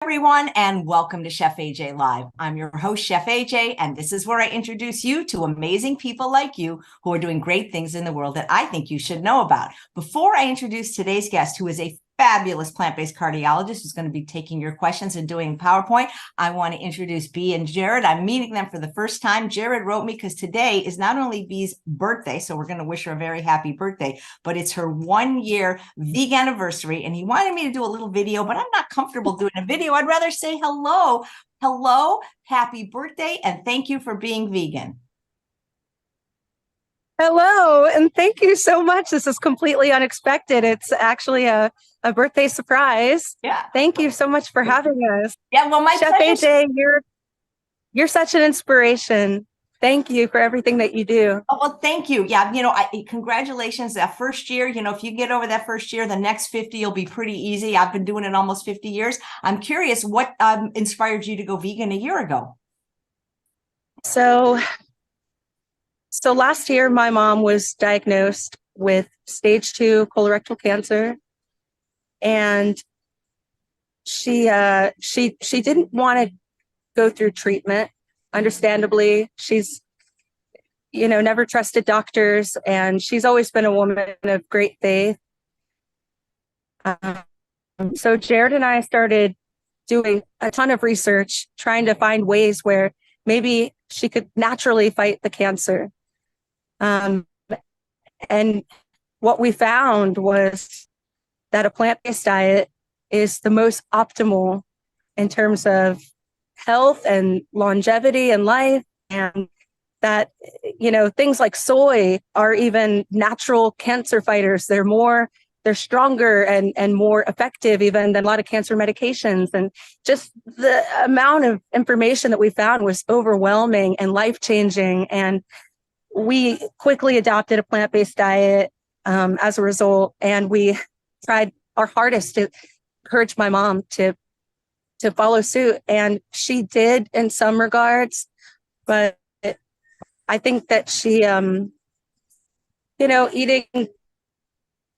Everyone, and welcome to Chef AJ Live. I'm your host, Chef AJ, and this is where I introduce you to amazing people like you who are doing great things in the world that I think you should know about. Before I introduce today's guest, who is a fabulous plant-based cardiologist who's going to be taking your questions and doing PowerPoint, I want to introduce Bea and Jared. I'm meeting them for the first time. Jared wrote me because today is not only Bea's birthday, so we're going to wish her a very happy birthday, but it's her 1-year vegan anniversary, and he wanted me to do a little video, but I'm not comfortable doing a video. I'd rather say hello. Hello, happy birthday, and thank you for being vegan. Hello, and thank you so much. This is completely unexpected. It's actually a birthday surprise. Yeah. Thank you so much for having us. Yeah, well, my Chef pleasure. AJ, you're such an inspiration. Thank you for everything that you do. Oh, well, thank you. Yeah, congratulations. That first year, if you get over that first year, the next 50 will be pretty easy. I've been doing it almost 50 years. I'm curious, what inspired you to go vegan a year ago? So last year, my mom was diagnosed with stage 2 colorectal cancer, and she didn't want to go through treatment. Understandably, she's never trusted doctors, and she's always been a woman of great faith. So Jared and I started doing a ton of research, trying to find ways where maybe she could naturally fight the cancer. And what we found was that a plant-based diet is the most optimal in terms of health and longevity in life, and that things like soy are even natural cancer fighters. They're stronger and more effective even than a lot of cancer medications. And just the amount of information that we found was overwhelming and life-changing. And we quickly adopted a plant-based diet as a result. And we tried our hardest to encourage my mom to follow suit. And she did in some regards, but I think that she,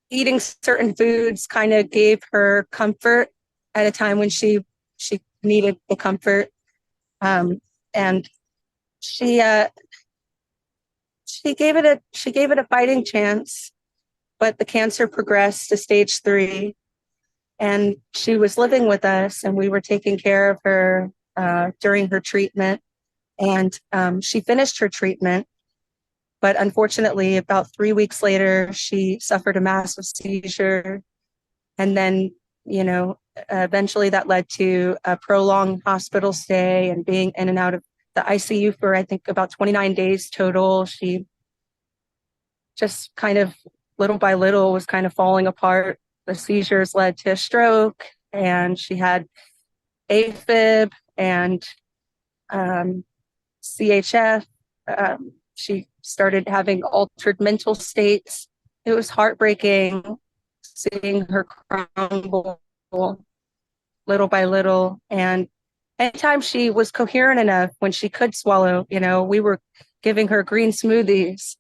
eating certain foods kind of gave her comfort at a time when she needed the comfort. And she gave it a fighting chance, but the cancer progressed to stage 3, and she was living with us, and we were taking care of her during her treatment. And she finished her treatment, but unfortunately, about 3 weeks later, she suffered a massive seizure. And then, eventually that led to a prolonged hospital stay and being in and out of the ICU for, I think, about 29 days total. She just kind of little by little was kind of falling apart. The seizures led to a stroke, and she had AFib and CHF. She started having altered mental states. It was heartbreaking seeing her crumble little by little. And anytime she was coherent enough, when she could swallow, we were giving her green smoothies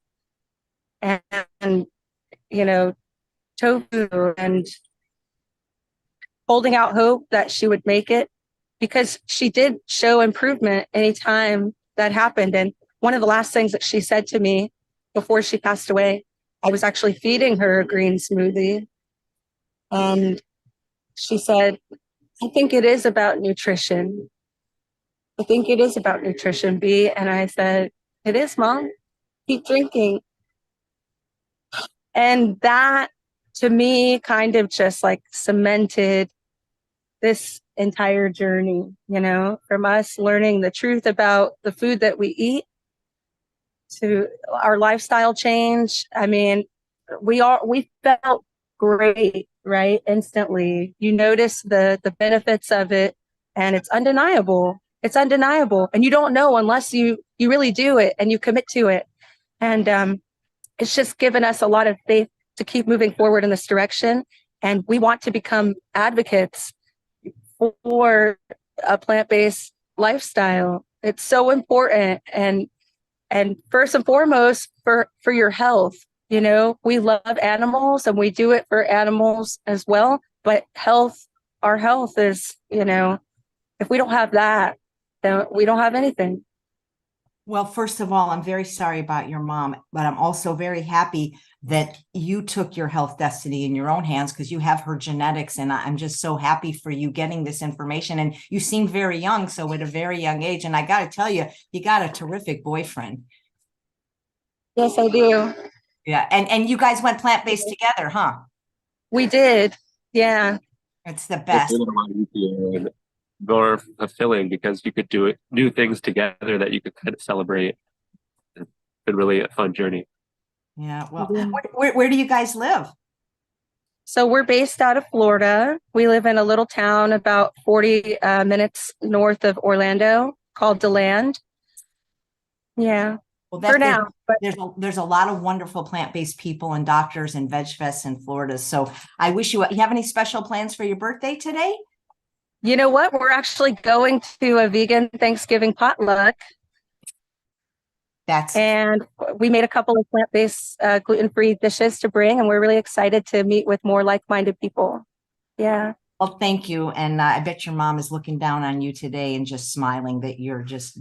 and tofu, and holding out hope that she would make it, because she did show improvement anytime that happened. And one of the last things that she said to me before she passed away, I was actually feeding her a green smoothie, and she said, "I think it is about nutrition. I think it is about nutrition, Bea." And I said, "It is, Mom. Keep drinking." And that, to me, kind of just like cemented this entire journey, from us learning the truth about the food that we eat to our lifestyle change. I mean, we felt great, right? Instantly. You notice the benefits of it, and it's undeniable. It's undeniable. And you don't know unless you really do it and you commit to it. And it's just given us a lot of faith to keep moving forward in this direction. And we want to become advocates for a plant-based lifestyle. It's so important. And first and foremost, for your health. We love animals and we do it for animals as well. But our health is, if we don't have that, then we don't have anything. Well, first of all, I'm very sorry about your mom, but I'm also very happy that you took your health destiny in your own hands because you have her genetics. And I'm just so happy for you getting this information. And you seem very young, so at a very young age. And I got to tell you, you got a terrific boyfriend. Yes, I do. Yeah. And you guys went plant-based together, huh? We did. Yeah. It's the It best. made it a lot easier and more fulfilling because you could do things together that you could kind of celebrate. It's been really a fun journey. Yeah. Well, Yeah. where do you guys live? So we're based out of Florida. We live in a little town about 40 minutes north of Orlando called DeLand. Yeah, Well, for now. But there's a lot of wonderful plant-based people and doctors and veg fests in Florida. So I wish you have any special plans for your birthday today? you know what? We're actually going to a vegan Thanksgiving potluck, and we made a couple of plant-based gluten-free dishes to bring, and we're really excited to meet with more like-minded people. Yeah. Well, thank you. And I bet your mom is looking down on you today and just smiling that you're just,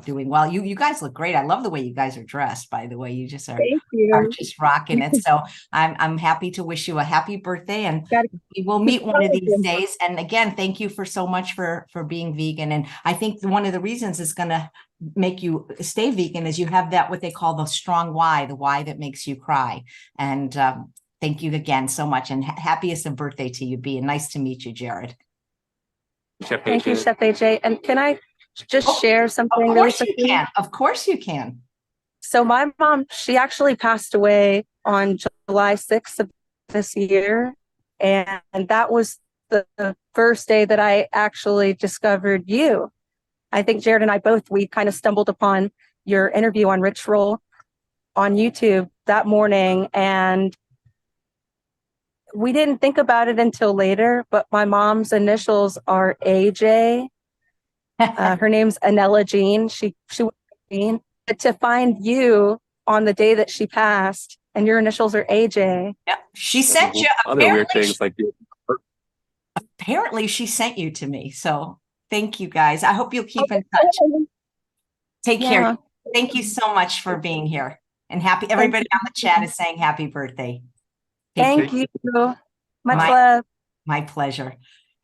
doing well. You guys look great. I love the way you guys are dressed, by the way. You just are just rocking it. So I'm happy to wish you a happy birthday, and we will meet one of these days. And again, thank you for so much for being vegan. And I think one of the reasons it's going to make you stay vegan is you have that, what they call the strong why, the why that makes you cry. And thank you again so much, and happiest of birthday to you, B. And nice to meet you, Jared. Thank you, Chef AJ. And can I just share something? Of course you can. Of course you can. So my mom, she actually passed away on July 6th of this year. And that was the first day that I actually discovered you. I think Jared and I both, we kind of stumbled upon your interview on Rich Roll on YouTube that morning. And we didn't think about it until later, but my mom's initials are AJ. Her name's Anella Jean. She was Jean. But to find you on the day that she passed, and your initials are AJ. Yeah, she sent you. Other weird things like apparently she sent you to me. So thank you guys. I hope you'll keep in touch. Take care. Thank you so much for being here. And everybody on the chat is saying happy birthday. Thank you. Much love. My pleasure.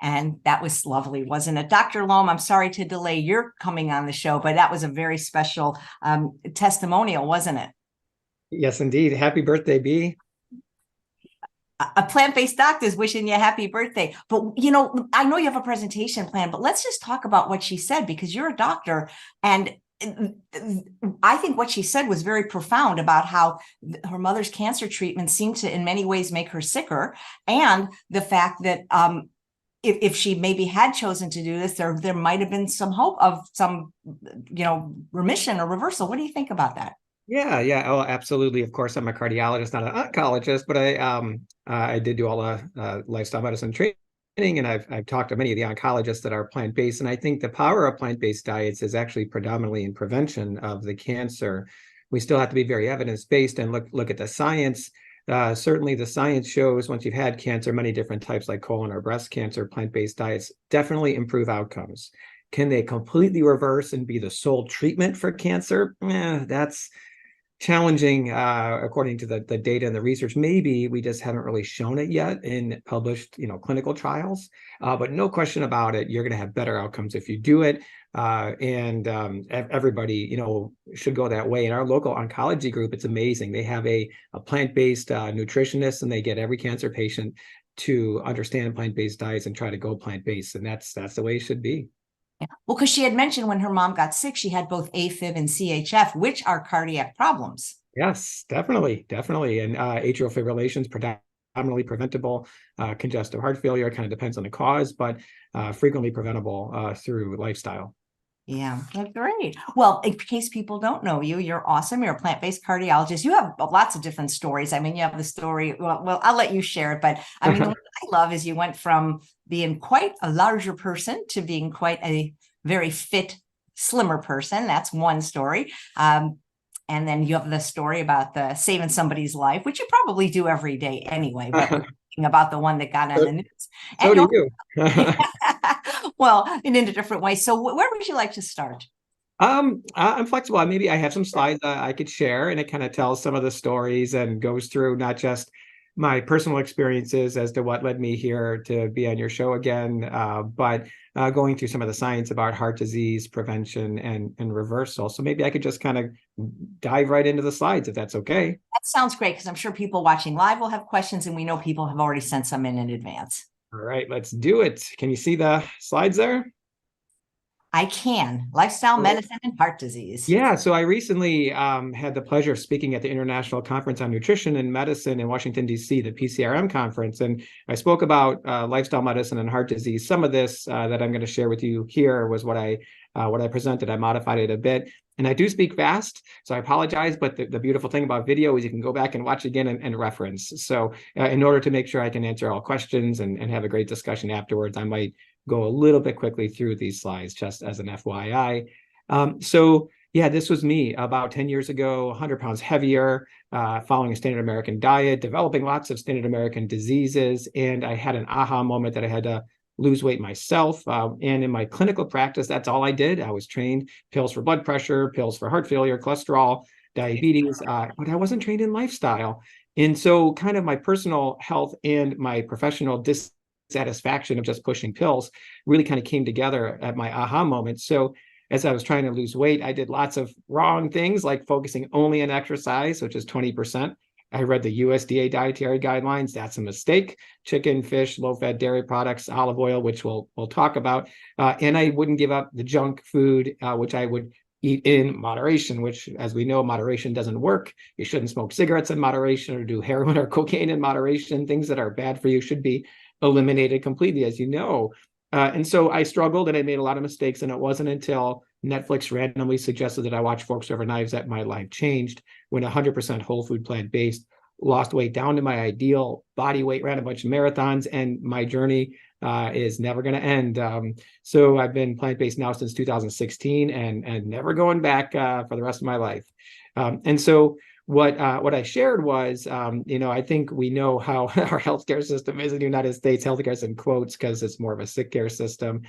And that was lovely, wasn't it? Dr. Lome, I'm sorry to delay your coming on the show, but that was a very special testimonial, wasn't it? Yes, indeed. Happy birthday, B. A plant-based doctor is wishing you a happy birthday. But, I know you have a presentation plan, but let's just talk about what she said, because you're a doctor. And I think what she said was very profound about how her mother's cancer treatment seemed to, in many ways, make her sicker. And the fact that if she maybe had chosen to do this, there might have been some hope of some, remission or reversal. What do you think about that? Yeah. Oh, absolutely. Of course, I'm a cardiologist, not an oncologist, but I did do all the lifestyle medicine training, and I've talked to many of the oncologists that are plant-based, and I think the power of plant-based diets is actually predominantly in prevention of the cancer. We still have to be very evidence-based and look at the science. Certainly the science shows once you've had cancer, many different types like colon or breast cancer, plant-based diets definitely improve outcomes. Can they completely reverse and be the sole treatment for cancer? That's challenging according to the data and the research. Maybe we just haven't really shown it yet in published clinical trials, but no question about it, you're going to have better outcomes if you do it. And everybody should go that way. In our local oncology group, it's amazing. They have a plant-based nutritionist, and they get every cancer patient to understand plant-based diets and try to go plant-based, and that's the way it should be. Yeah. Well, because she had mentioned when her mom got sick, she had both AFib and CHF, which are cardiac problems. Yes, definitely. And atrial fibrillation is predominantly preventable. Congestive heart failure kind of depends on the cause, but frequently preventable through lifestyle. Yeah, that's great. Well, in case people don't know you, you're awesome. You're a plant-based cardiologist. You have lots of different stories. I mean, you have the story. Well, I'll let you share it. But I mean, what I love is you went from being quite a larger person to being quite a very fit, slimmer person. That's one story. And then you have the story about saving somebody's life, which you probably do every day anyway. But about the one that got on the news. So do you. well, in a different way. So where would you like to start? I'm flexible. Maybe I have some slides I could share, and it kind of tells some of the stories and goes through not just my personal experiences as to what led me here to be on your show again, but going through some of the science about heart disease prevention and reversal. So maybe I could just kind of dive right into the slides if that's okay. That sounds great, because I'm sure people watching live will have questions, and we know people have already sent some in advance. All right, let's do it. Can you see the slides there? I can. Lifestyle medicine and heart disease. Yeah, so I recently had the pleasure of speaking at the International Conference on Nutrition and Medicine in Washington, D.C., the PCRM conference. And I spoke about lifestyle medicine and heart disease. Some of this that I'm going to share with you here was what I presented. I modified it a bit. And I do speak fast, so I apologize. But the beautiful thing about video is you can go back and watch again and reference. So in order to make sure I can answer all questions and have a great discussion afterwards, I might go a little bit quickly through these slides, just as an FYI. So yeah, this was me about 10 years ago, 100 pounds heavier, following a standard American diet, developing lots of standard American diseases. And I had an aha moment that I had to lose weight myself. And in my clinical practice, that's all I did. I was trained pills for blood pressure, pills for heart failure, cholesterol, diabetes, but I wasn't trained in lifestyle. And so kind of my personal health and my professional dissatisfaction of just pushing pills really kind of came together at my aha moment. So as I was trying to lose weight, I did lots of wrong things, like focusing only on exercise, which is 20%. I read the USDA dietary guidelines. That's a mistake. Chicken, fish, low-fat dairy products, olive oil, which we'll talk about. And I wouldn't give up the junk food, which I would eat in moderation, which, as we know, moderation doesn't work. You shouldn't smoke cigarettes in moderation or do heroin or cocaine in moderation. Things that are bad for you should be eliminated completely, as you know. And so I struggled and I made a lot of mistakes. And it wasn't until Netflix randomly suggested that I watch Forks Over Knives that my life changed, when 100% whole food, plant-based, lost weight down to my ideal body weight, ran a bunch of marathons, and my journey is never going to end. So I've been plant-based now since 2016 and never going back for the rest of my life. And so what I shared was, I think we know how our healthcare system is in the United States. Healthcare is in quotes because it's more of a sick care system.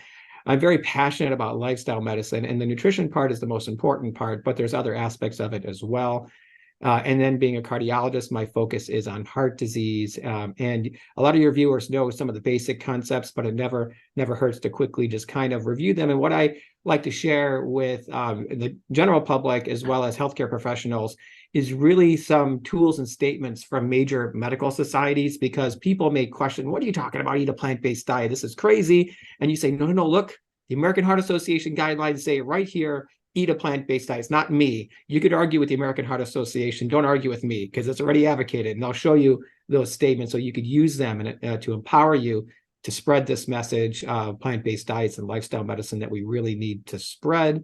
I'm very passionate about lifestyle medicine, and the nutrition part is the most important part, but there's other aspects of it as well. And then being a cardiologist, my focus is on heart disease. And a lot of your viewers know some of the basic concepts, but it never hurts to quickly just kind of review them. And what I like to share with the general public, as well as healthcare professionals, is really some tools and statements from major medical societies, because people may question, what are you talking about? Eat a plant-based diet. This is crazy. And you say, no, look, the American Heart Association guidelines say right here, eat a plant-based diet. It's not me. You could argue with the American Heart Association. Don't argue with me, because it's already advocated. And I'll show you those statements so you could use them and to empower you to spread this message of plant-based diets and lifestyle medicine that we really need to spread.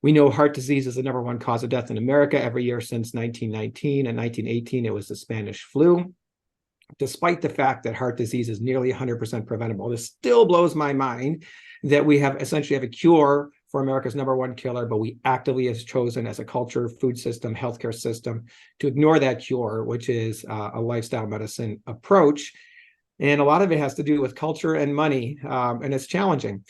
We know heart disease is the #1 cause of death in America every year since 1919. And 1918, it was the Spanish flu. Despite the fact that heart disease is nearly 100% preventable, this still blows my mind that we essentially have a cure for America's #1 killer, but we actively have chosen as a culture, food system, healthcare system to ignore that cure, which is a lifestyle medicine approach. And a lot of it has to do with culture and money, and it's challenging.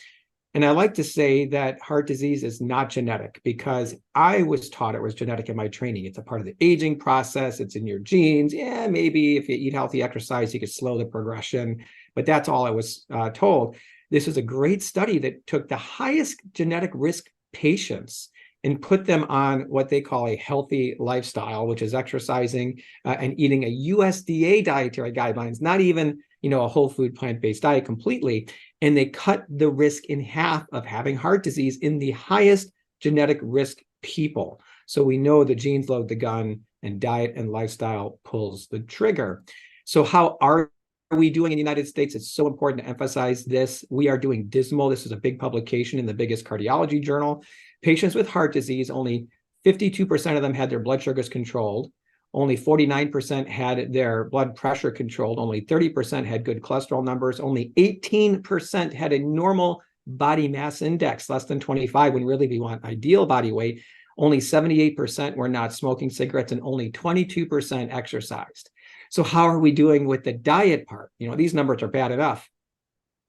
And I like to say that heart disease is not genetic, because I was taught it was genetic in my training. It's a part of the aging process. It's in your genes. Yeah, maybe if you eat healthy exercise, you could slow the progression, but that's all I was told. This was a great study that took the highest genetic risk patients and put them on what they call a healthy lifestyle, which is exercising and eating a USDA dietary guidelines, not even a whole food plant-based diet completely. And they cut the risk in half of having heart disease in the highest genetic risk people. So we know the genes load the gun and diet and lifestyle pulls the trigger. So how are we doing in the United States? It's so important to emphasize this. We are doing dismal. This is a big publication in the biggest cardiology journal. Patients with heart disease, only 52% of them had their blood sugars controlled. Only 49% had their blood pressure controlled. Only 30% had good cholesterol numbers. Only 18% had a normal body mass index, less than 25, when really we want ideal body weight. Only 78% were not smoking cigarettes, and only 22% exercised. So how are we doing with the diet part? These numbers are bad enough.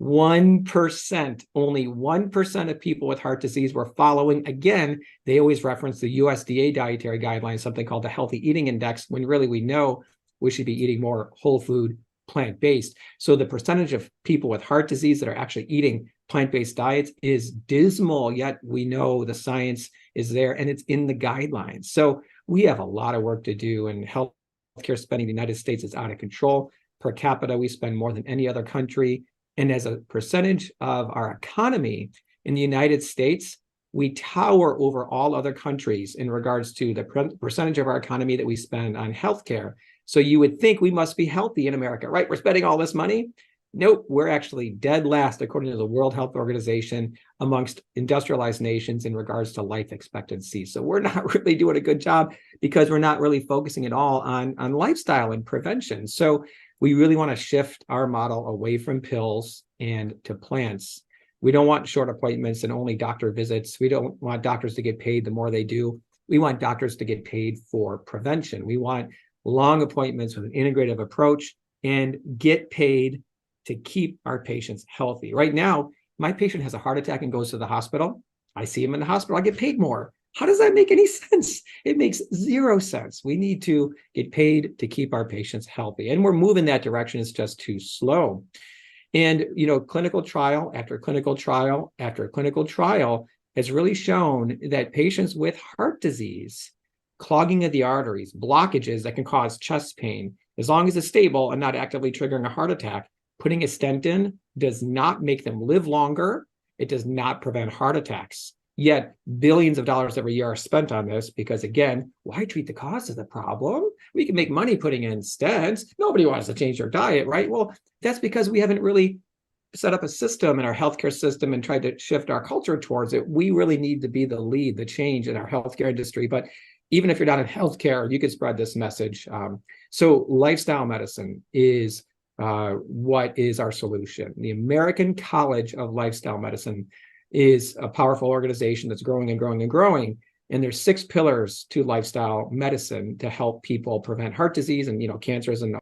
1%, only 1% of people with heart disease were following. Again, they always reference the USDA dietary guidelines, something called the Healthy Eating Index, when really we know we should be eating more whole food, plant-based. So the percentage of people with heart disease that are actually eating plant-based diets is dismal, yet we know the science is there and it's in the guidelines. So we have a lot of work to do, and healthcare spending in the United States is out of control. Per capita, we spend more than any other country. And as a percentage of our economy in the United States, we tower over all other countries in regards to the percentage of our economy that we spend on healthcare. So you would think we must be healthy in America, right? We're spending all this money. Nope, we're actually dead last, according to the World Health Organization, amongst industrialized nations in regards to life expectancy. So we're not really doing a good job because we're not really focusing at all on lifestyle and prevention. So we really want to shift our model away from pills and to plants. We don't want short appointments and only doctor visits. We don't want doctors to get paid the more they do. We want doctors to get paid for prevention. We want long appointments with an integrative approach and get paid to keep our patients healthy. Right now, my patient has a heart attack and goes to the hospital. I see him in the hospital, I get paid more. How does that make any sense? It makes zero sense. We need to get paid to keep our patients healthy. And we're moving that direction. It's just too slow. And, clinical trial after clinical trial after clinical trial has really shown that patients with heart disease, clogging of the arteries, blockages that can cause chest pain, as long as it's stable and not actively triggering a heart attack, putting a stent in does not make them live longer. It does not prevent heart attacks. Yet billions of dollars every year are spent on this because, again, why treat the cause of the problem? We can make money putting in stents. Nobody wants to change their diet, right? Well, that's because we haven't really set up a system in our healthcare system and tried to shift our culture towards it. We really need to be the lead, the change in our healthcare industry. But even if you're not in healthcare, you can spread this message. So lifestyle medicine is what is our solution. The American College of Lifestyle Medicine is a powerful organization that's growing and growing and growing. And there's 6 pillars to lifestyle medicine to help people prevent heart disease and cancers and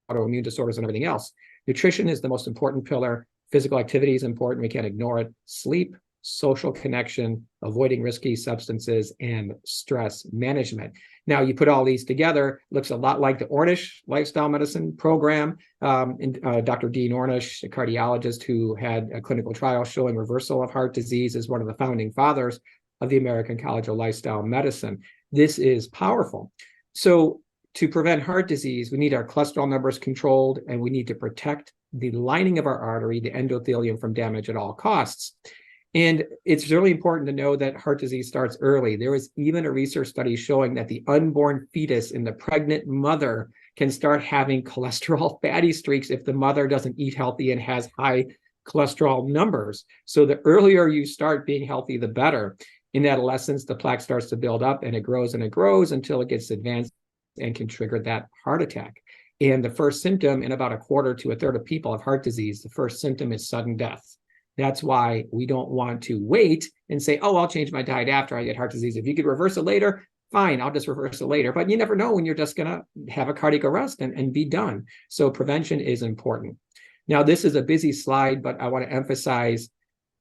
autoimmune disorders and everything else. Nutrition is the most important pillar. Physical activity is important. We can't ignore it. Sleep, social connection, avoiding risky substances, and stress management. Now, you put all these together, looks a lot like the Ornish Lifestyle Medicine program. Dr. Dean Ornish, a cardiologist who had a clinical trial showing reversal of heart disease, is one of the founding fathers of the American College of Lifestyle Medicine. This is powerful. So to prevent heart disease, we need our cholesterol numbers controlled, and we need to protect the lining of our artery, the endothelium, from damage at all costs. And it's really important to know that heart disease starts early. There was even a research study showing that the unborn fetus in the pregnant mother can start having cholesterol fatty streaks if the mother doesn't eat healthy and has high cholesterol numbers. So the earlier you start being healthy, the better. In adolescence, the plaque starts to build up and it grows until it gets advanced and can trigger that heart attack. And the first symptom in about a quarter to a third of people have heart disease. The first symptom is sudden death. That's why we don't want to wait and say, oh, I'll change my diet after I get heart disease. If you could reverse it later, fine, I'll just reverse it later. But you never know when you're just going to have a cardiac arrest and be done. So prevention is important. Now, this is a busy slide, but I want to emphasize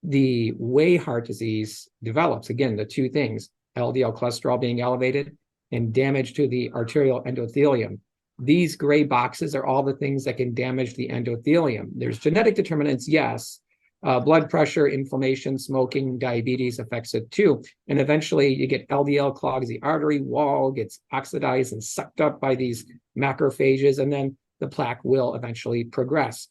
the way heart disease develops. Again, the 2 things, LDL cholesterol being elevated and damage to the arterial endothelium. These gray boxes are all the things that can damage the endothelium. There's genetic determinants, yes. Blood pressure, inflammation, smoking, diabetes affects it too. And eventually you get LDL clogs, the artery wall gets oxidized and sucked up by these macrophages, and then the plaque will eventually progress.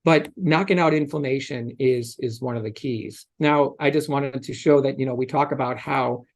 But knocking out inflammation is one of the keys. Now, I just wanted to show that, we talk about how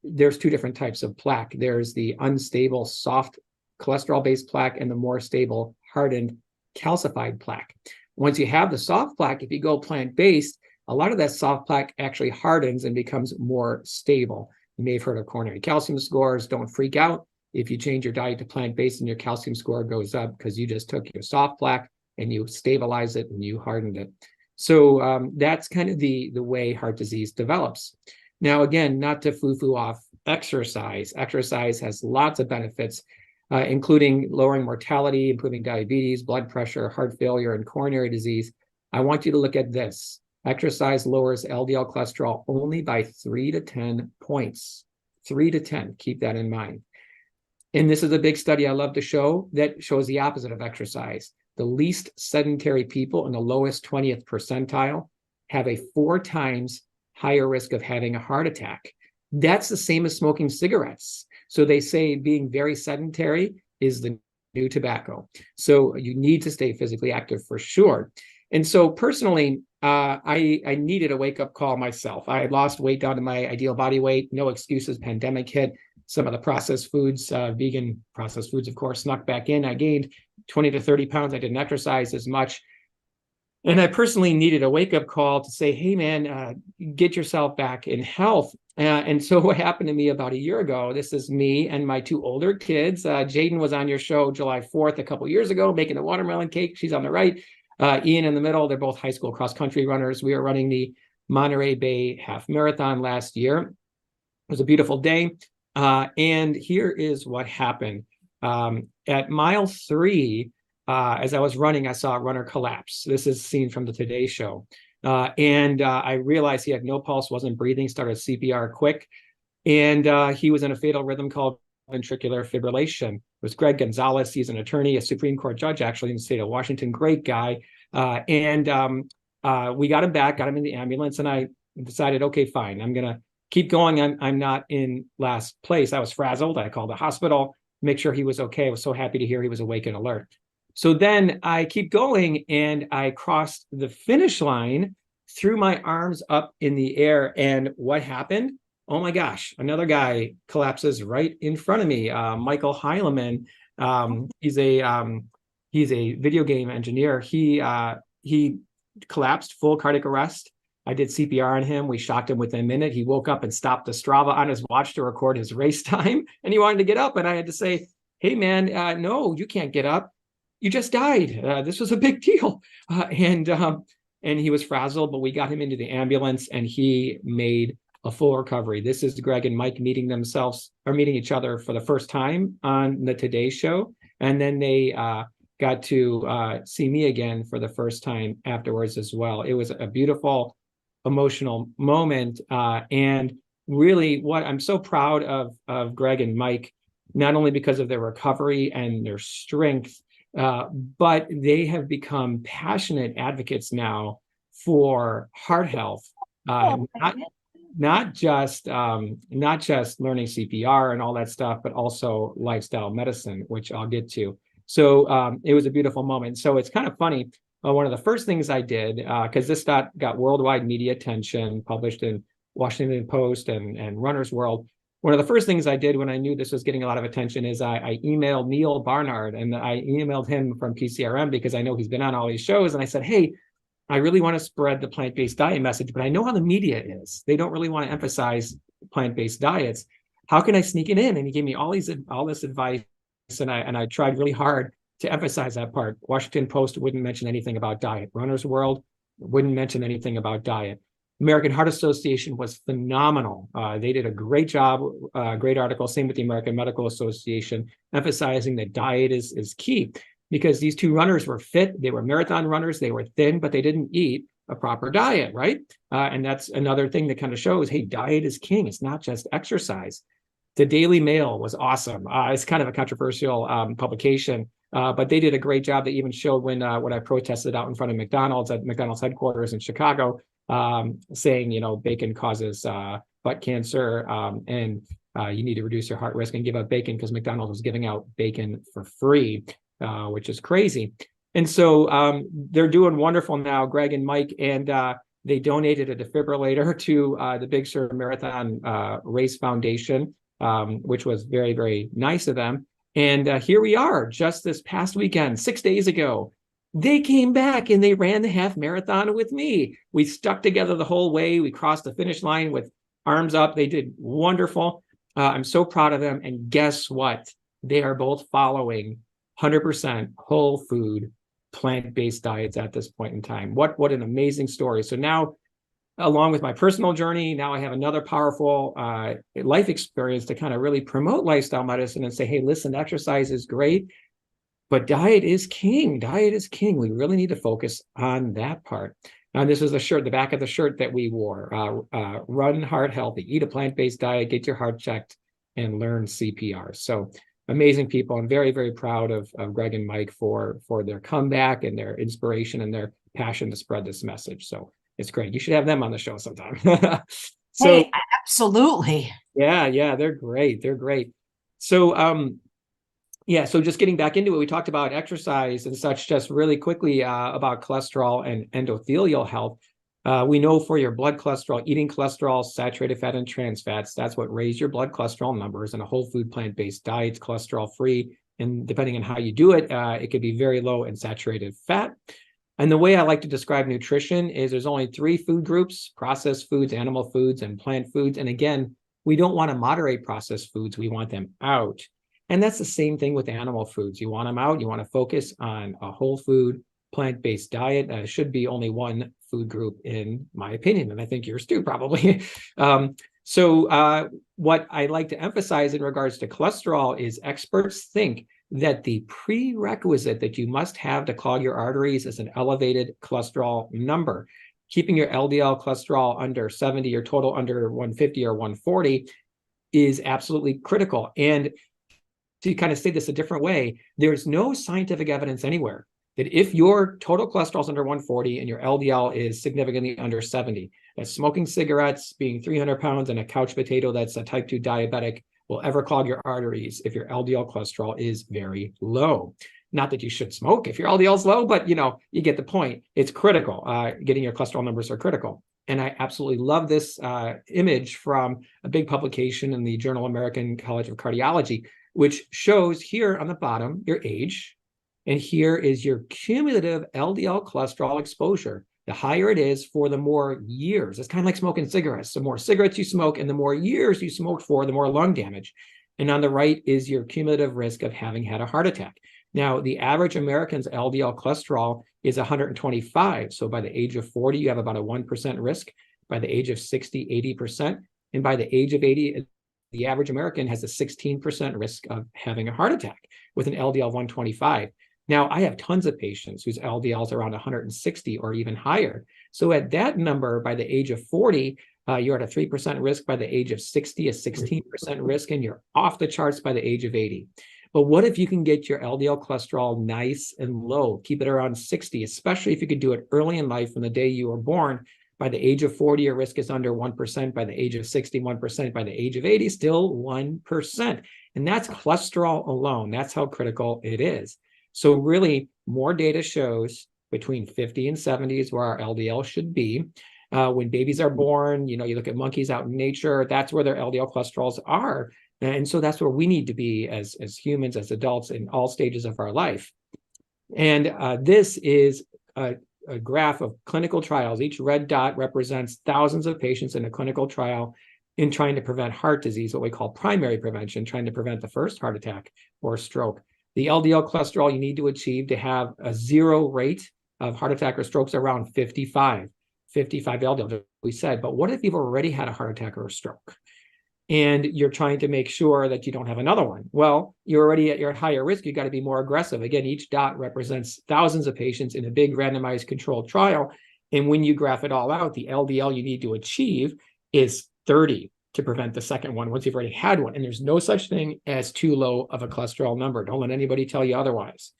there's 2 different types of plaque. There's the unstable, soft cholesterol-based plaque and the more stable, hardened, calcified plaque. Once you have the soft plaque, if you go plant-based, a lot of that soft plaque actually hardens and becomes more stable. You may have heard of coronary calcium scores. Don't freak out if you change your diet to plant-based and your calcium score goes up, because you just took your soft plaque and you stabilize it and you hardened it. So that's kind of the way heart disease develops. Now, again, not to foo-foo off exercise. Exercise has lots of benefits, including lowering mortality, improving diabetes, blood pressure, heart failure, and coronary disease. I want you to look at this. Exercise lowers LDL cholesterol only by 3 to 10 points. 3 to 10, keep that in mind. And this is a big study I love to show that shows the opposite of exercise. The least sedentary people in the lowest 20th percentile have a 4 times higher risk of having a heart attack. That's the same as smoking cigarettes. So they say being very sedentary is the new tobacco. So you need to stay physically active for sure. And so personally, I needed a wake-up call myself. I had lost weight down to my ideal body weight, no excuses, pandemic hit. Some of the processed foods, vegan processed foods, of course, snuck back in. I gained 20 to 30 pounds. I didn't exercise as much. And I personally needed a wake-up call to say, hey, man, get yourself back in health. And so what happened to me about a year ago, this is me and my 2 older kids. Jaden was on your show July 4th a couple years ago, making the watermelon cake. She's on the right. Ian in the middle. They're both high school cross-country runners. We were running the Monterey Bay Half Marathon last year. It was a beautiful day. And here is what happened. At mile 3, as I was running, I saw a runner collapse. This is seen from the Today Show. And I realized he had no pulse, wasn't breathing, started CPR quick. And he was in a fatal rhythm called ventricular fibrillation. It was Greg Gonzalez. He's an attorney, a Supreme Court judge, actually, in the state of Washington. Great guy. We got him back, got him in the ambulance, and I decided, okay, fine, I'm going to keep going. I'm not in last place. I was frazzled. I called the hospital, make sure he was okay. I was so happy to hear he was awake and alert. So then I keep going, and I crossed the finish line, threw my arms up in the air, and what happened? Oh my gosh, another guy collapses right in front of me. Michael Heileman, he's a video game engineer. He collapsed, full cardiac arrest. I did CPR on him. We shocked him within a minute. He woke up and stopped the Strava on his watch to record his race time, and he wanted to get up. And I had to say, hey, man, no, you can't get up. You just died. This was a big deal. And he was frazzled, but we got him into the ambulance, and he made a full recovery. This is Greg and Mike meeting each other for the first time on the Today Show. And then they got to see me again for the first time afterwards as well. It was a beautiful, emotional moment. And really what I'm so proud of Greg and Mike, not only because of their recovery and their strength, but they have become passionate advocates now for heart health, not just learning CPR and all that stuff, but also lifestyle medicine, which I'll get to. So it was a beautiful moment. So it's kind of funny. One of the first things I did, because this got worldwide media attention, published in Washington Post and Runner's World. One of the first things I did when I knew this was getting a lot of attention is I emailed Neil Barnard, and I emailed him from PCRM because I know he's been on all these shows. And I said, hey, I really want to spread the plant-based diet message, but I know how the media is. They don't really want to emphasize plant-based diets. How can I sneak it in? And he gave me all this advice, and I tried really hard to emphasize that part. Washington Post wouldn't mention anything about diet. Runner's World wouldn't mention anything about diet. American Heart Association was phenomenal. They did a great job, great article. Same with the American Medical Association, emphasizing that diet is key, because these 2 runners were fit. They were marathon runners. They were thin, but they didn't eat a proper diet, right? And that's another thing that kind of shows, hey, diet is king. It's not just exercise. The Daily Mail was awesome. It's kind of a controversial publication, but they did a great job. They even showed when I protested out in front of McDonald's at McDonald's headquarters in Chicago, saying, bacon causes butt cancer, and you need to reduce your heart risk and give up bacon, because McDonald's was giving out bacon for free, which is crazy. And so they're doing wonderful now, Greg and Mike, and they donated a defibrillator to the Big Sur Marathon Race Foundation, which was very, very nice of them. And here we are, just this past weekend, 6 days ago. They came back and they ran the half marathon with me. We stuck together the whole way. We crossed the finish line with arms up. They did wonderful. I'm so proud of them. And guess what? They are both following 100% whole food, plant-based diets at this point in time. What an amazing story. So now, along with my personal journey, now I have another powerful life experience to kind of really promote lifestyle medicine and say, hey, listen, exercise is great, But diet is king. Diet is king. We really need to focus on that part. Now, this is the shirt, the back of the shirt that we wore. Run heart healthy, eat a plant-based diet, get your heart checked, and learn CPR. So amazing people. I'm very, very proud of Greg and Mike for their comeback and their inspiration and their passion to spread this message. So it's great. You should have them on the show sometime. So Hey, absolutely. yeah, they're great. They're great. So yeah, so just getting back into it, we talked about exercise and such just really quickly about cholesterol and endothelial health. We know for your blood cholesterol, eating cholesterol, saturated fat, and trans fats, that's what raise your blood cholesterol numbers. And a whole food plant-based diet's cholesterol-free. And depending on how you do it, it could be very low in saturated fat. And the way I like to describe nutrition is there's only 3 food groups: processed foods, animal foods, and plant foods. And again, we don't want to moderate processed foods. We want them out. And that's the same thing with animal foods. You want them out. You want to focus on a whole food, plant-based diet. Should be only one food group, in my opinion, and I think yours too, probably. So what I like to emphasize in regards to cholesterol is experts think that the prerequisite that you must have to clog your arteries is an elevated cholesterol number. Keeping your LDL cholesterol under 70 or total under 150 or 140 is absolutely critical. And to kind of say this a different way, there's no scientific evidence anywhere that if your total cholesterol is under 140 and your LDL is significantly under 70, that smoking cigarettes, being 300 pounds, and a couch potato that's a type 2 diabetic will ever clog your arteries if your LDL cholesterol is very low. Not that you should smoke if your LDL is low, but you get the point. It's critical. Getting your cholesterol numbers are critical. And I absolutely love this image from a big publication in the Journal American College of Cardiology, which shows here on the bottom your age, and here is your cumulative LDL cholesterol exposure. The higher it is for the more years. It's kind of like smoking cigarettes. The more cigarettes you smoke and the more years you smoked for, the more lung damage. And on the right is your cumulative risk of having had a heart attack. Now, the average American's LDL cholesterol is 125. So by the age of 40, you have about a 1% risk. By the age of 60, 80%. And by the age of 80, the average American has a 16% risk of having a heart attack with an LDL 125. Now, I have tons of patients whose LDL is around 160 or even higher. So at that number, by the age of 40, you're at a 3% risk. By the age of 60, a 16% risk, and you're off the charts by the age of 80. But what if you can get your LDL cholesterol nice and low, keep it around 60, especially if you could do it early in life from the day you were born? By the age of 40, your risk is under 1%. By the age of 60, 1%. By the age of 80, still 1%. And that's cholesterol alone. That's how critical it is. So really, more data shows between 50 and 70 is where our LDL should be. When babies are born, you look at monkeys out in nature, that's where their LDL cholesterols are. And so that's where we need to be as humans, as adults in all stages of our life. And this is a graph of clinical trials. Each red dot represents thousands of patients in a clinical trial in trying to prevent heart disease, what we call primary prevention, trying to prevent the first heart attack or stroke. The LDL cholesterol you need to achieve to have a 0 rate of heart attack or strokes around 55 LDL, we said. But what if you've already had a heart attack or a stroke and you're trying to make sure that you don't have another one? Well, you're at higher risk. You got to be more aggressive. Again, each dot represents thousands of patients in a big randomized controlled trial. And when you graph it all out, the LDL you need to achieve is 30 to prevent the second one once you've already had one. And there's no such thing as too low of a cholesterol number. Don't let anybody tell you otherwise.